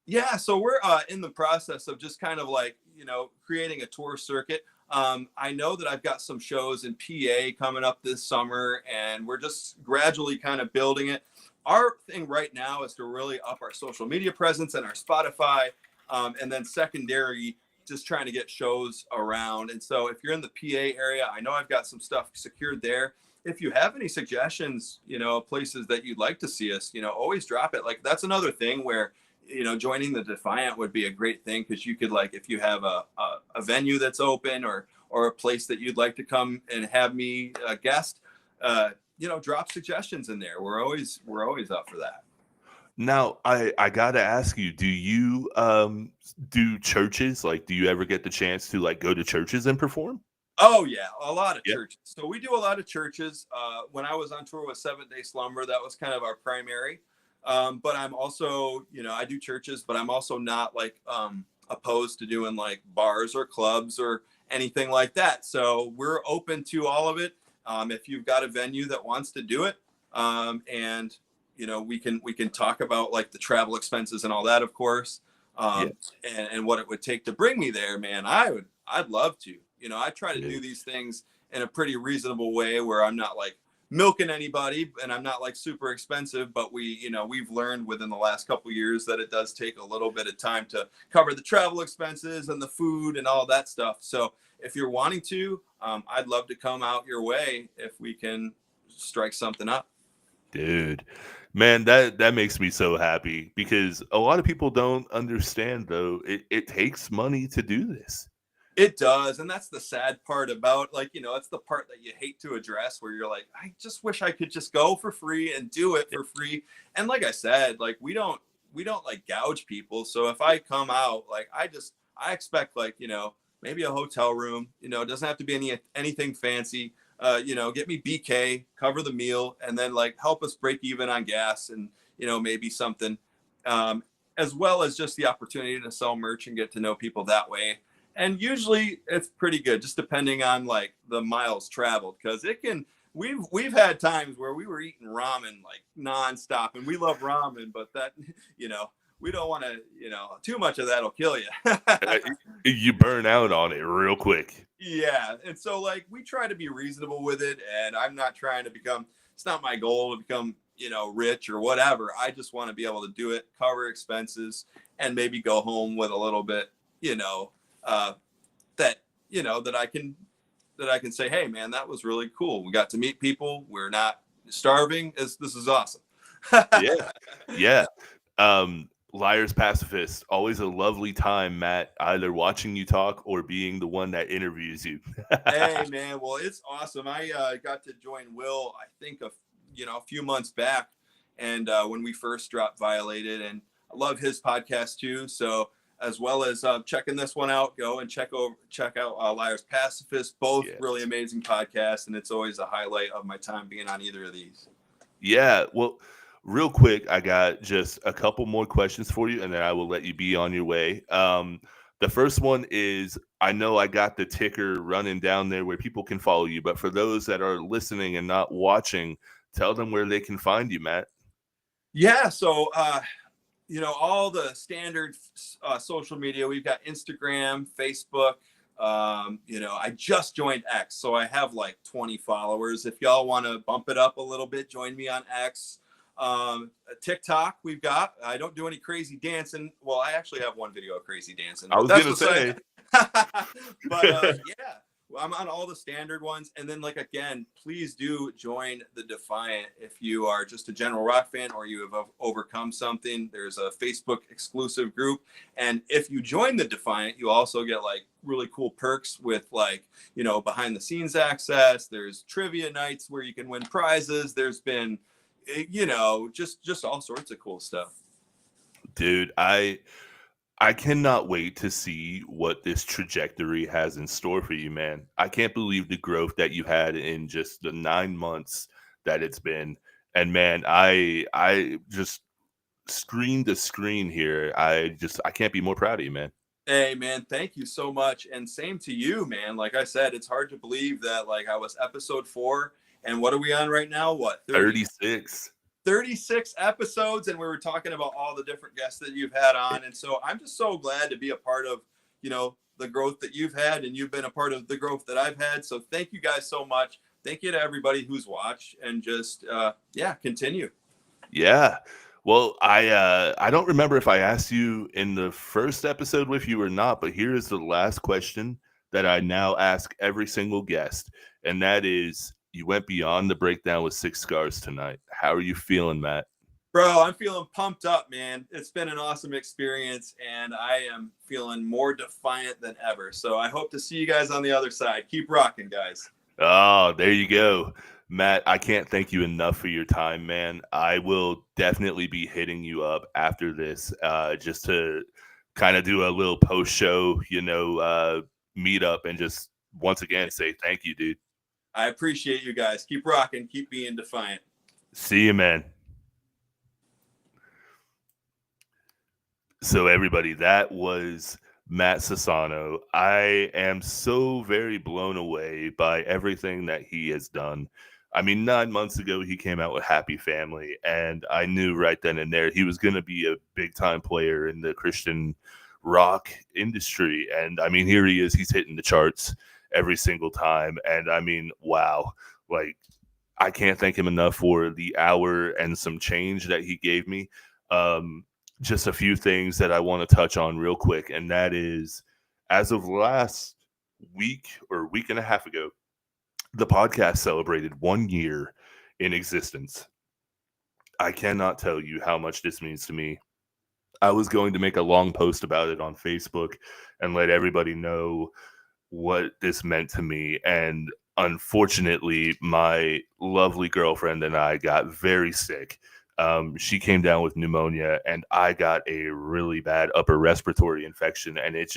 Yeah, so we're in the process of just kind of like, creating a tour circuit. I know that I've got some shows in PA coming up this summer, and we're just gradually kind of building it. Our thing right now is to really up our social media presence and our Spotify, and then secondary, just trying to get shows around. And so if you're in the PA area, I know I've got some stuff secured there. If you have any suggestions, places that you'd like to see us, always drop it. Like that's another thing where joining the Defiant would be a great thing because you could like if you have a venue that's open or a place that you'd like to come and have me guest, drop suggestions in there. We're always up for that. Now, I gotta ask you, do you, do churches? Like, do you ever get the chance to, like, go to churches and perform? Oh yeah, a lot of Yeah. churches. So we do a lot of churches. When I was on tour with 7 Day Slumber, that was kind of our primary. But I'm also, I do churches, but I'm also not like opposed to doing like bars or clubs or anything like that. So we're open to all of it. If you've got a venue that wants to do it, and we can talk about like the travel expenses and all that, of course, Yeah, and what it would take to bring me there, man. I'd love to. I try to do dude. these things in a pretty reasonable way where I'm not like milking anybody and I'm not like super expensive, but we've learned within the last couple of years that it does take a little bit of time to cover the travel expenses and the food and all that stuff. So if you're wanting to, I'd love to come out your way if we can strike something up. Dude, man, that makes me so happy because a lot of people don't understand, though, it takes money to do this. It does, and that's the sad part about like it's the part that you hate to address where you're like, I just wish I could just go for free and do it for free. And like I said, like we don't like gouge people. So if I come out, like I expect like maybe a hotel room. It doesn't have to be anything fancy. Get me BK, cover the meal, and then like help us break even on gas and maybe something, um, as well as just the opportunity to sell merch and get to know people that way. And usually it's pretty good, just depending on like the miles traveled, because it can. We've had times where we were eating ramen like nonstop, and we love ramen, but that you know we don't want to too much of that'll kill you. Uh, you burn out on it real quick. Yeah, and so like we try to be reasonable with it, and I'm not trying to become. It's not my goal to become rich or whatever. I just want to be able to do it, cover expenses, and maybe go home with a little bit, you know, uh, that that I can say, hey man, that was really cool. We got to meet people. We're not starving. This is awesome. Yeah, yeah. Liars Pacifist, always a lovely time, Matt, either watching you talk or being the one that interviews you. Hey man, well it's awesome. I got to join Will, I think a few months back, and when we first dropped Violated, and I love his podcast too. So as well as checking this one out, go and check out Liars Pacifist. Both really Yes. amazing podcasts, and it's always a highlight of my time being on either of these. Yeah, well, real quick, I got just a couple more questions for you, and then I will let you be on your way. The first one is I know I got the ticker running down there where people can follow you, but for those that are listening and not watching, tell them where they can find you, Matt. Yeah, so all the standard social media. We've got Instagram, Facebook. I just joined X, so I have like 20 followers. If y'all want to bump it up a little bit, join me on X. TikTok, we've got. I don't do any crazy dancing. Well, I actually have one video of crazy dancing, I but was that's gonna beside say, But yeah, I'm on all the standard ones. And then, like, again, please do join the Defiant if you are just a general rock fan or you have overcome something. There's a Facebook exclusive group. And if you join the Defiant, you also get like really cool perks with, like, you know, behind the scenes access. There's trivia nights where you can win prizes. There's been, you know, just all sorts of cool stuff. Dude, I cannot wait to see what this trajectory has in store for you, man. I can't believe the growth that you had in just the 9 months that it's been. And man, I just screen to screen here. I can't be more proud of you, man. Hey man, thank you so much. And same to you, man. Like I said, it's hard to believe that, like, I was episode 4, and what are we on right now? What, 36. 36 episodes, and we were talking about all the different guests that you've had on. And so I'm just so glad to be a part of, you know, the growth that you've had, and you've been a part of the growth that I've had. So thank you guys so much. Thank you to everybody who's watched, and just yeah, continue. Yeah. Well, I don't remember if I asked you in the first episode with you or not, but here is the last question that I now ask every single guest, and that is, you went beyond the breakdown with Six Scars tonight. How are you feeling, Matt? Bro, I'm feeling pumped up, man. It's been an awesome experience, and I am feeling more defiant than ever. So I hope to see you guys on the other side. Keep rocking, guys. Oh, there you go. Matt, I can't thank you enough for your time, man. I will definitely be hitting you up after this, just to kind of do a little post show, meet up and just once again say thank you, dude. I appreciate you guys. Keep rocking. Keep being defiant. See you, man. So, everybody, that was Matt Sassano. I am so very blown away by everything that he has done. I mean, 9 months ago, he came out with Happy Family, and I knew right then and there he was going to be a big time player in the Christian rock industry. And I mean, here he is, he's hitting the charts every single time. And I mean, wow, like, I can't thank him enough for the hour and some change that he gave me. Um, just a few things that I want to touch on real quick, and that is, as of last week or week and a half ago, the podcast celebrated 1 year in existence. I cannot tell you how much this means to me. I was going to make a long post about it on Facebook and let everybody know what this meant to me. And unfortunately, my lovely girlfriend and I got very sick. She came down with pneumonia, and I got a really bad upper respiratory infection, and it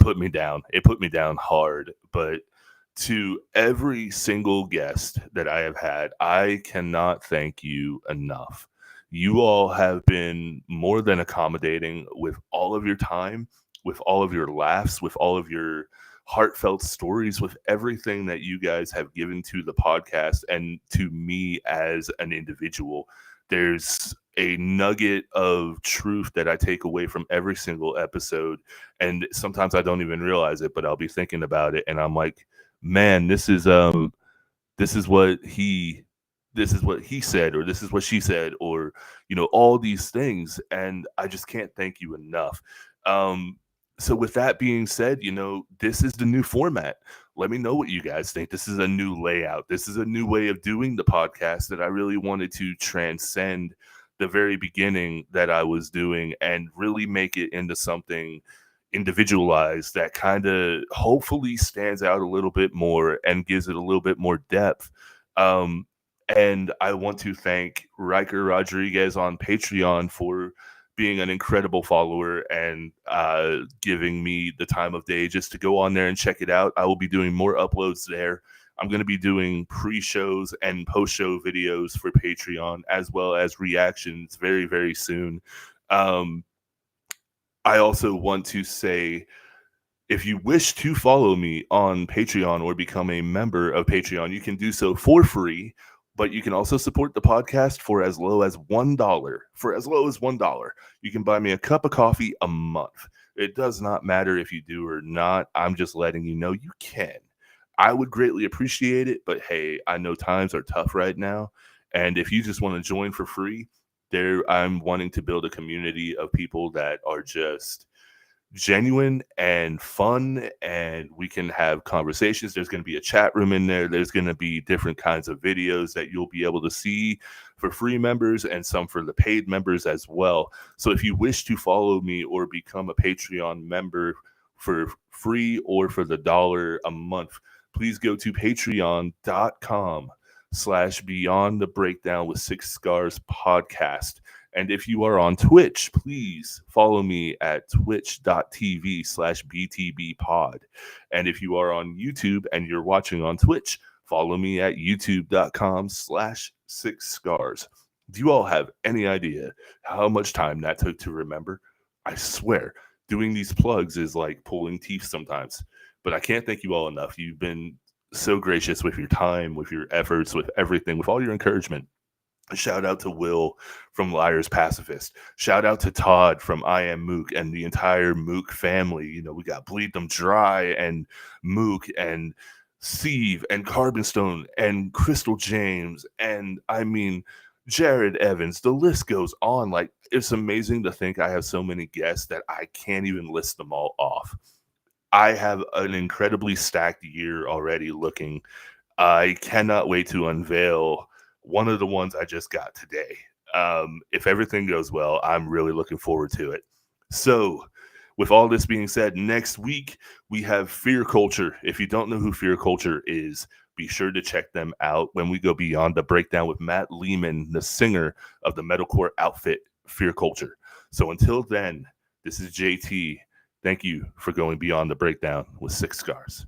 put me down. It put me down hard. But to every single guest that I have had, I cannot thank you enough. You all have been more than accommodating with all of your time, with all of your laughs, with all of your heartfelt stories, with everything that you guys have given to the podcast and to me as an individual. There's a nugget of truth that I take away from every single episode. And sometimes I don't even realize it, but I'll be thinking about it and I'm like, man, this is what he said, or this is what she said, or all these things, and I just can't thank you enough. So with that being said, this is the new format. Let me know what you guys think. This is a new layout. This is a new way of doing the podcast that I really wanted to transcend the very beginning that I was doing and really make it into something individualized that kind of hopefully stands out a little bit more and gives it a little bit more depth. And I want to thank Riker Rodriguez on Patreon for being an incredible follower and giving me the time of day just to go on there and check it out. I will be doing more uploads there. I'm going to be doing pre-shows and post-show videos for Patreon, as well as reactions very, very soon. I also want to say, if you wish to follow me on Patreon or become a member of Patreon, you can do so for free, but you can also support the podcast for as low as $1. For as low as $1, you can buy me a cup of coffee a month. It does not matter if you do or not. I'm just letting you know you can. I would greatly appreciate it, but hey, I know times are tough right now. And if you just want to join for free, I'm wanting to build a community of people that are just genuine and fun, and we can have conversations. There's going to be a chat room in there. There's going to be different kinds of videos that you'll be able to see for free members and some for the paid members as well. So if you wish to follow me or become a Patreon member for free or for the dollar a month, please go to patreon.com/beyond the breakdown with six scars podcast. And if you are on Twitch, please follow me at twitch.tv/btbpod. And if you are on YouTube and you're watching on Twitch, follow me at youtube.com/six scars. Do you all have any idea how much time that took to remember? I swear, doing these plugs is like pulling teeth sometimes. But I can't thank you all enough. You've been so gracious with your time, with your efforts, with everything, with all your encouragement. Shout out to Will from Liars Pacifist. Shout out to Todd from I Am Mook and the entire Mook family. You know, we got Bleed Them Dry and Mook and Steve and Carbonstone and Crystal James. And I mean, Jared Evans. The list goes on. Like, it's amazing to think I have so many guests that I can't even list them all off. I have an incredibly stacked year already looking. I cannot wait to unveil one of the ones I just got today. If everything goes well, I'm really looking forward to it. So, with all this being said, next week we have Fear Culture. If you don't know who Fear Culture is, be sure to check them out when we go beyond the breakdown with Matt Lehman, the singer of the metalcore outfit Fear Culture. So until then, this is JT. Thank you for going beyond the breakdown with Six Scars.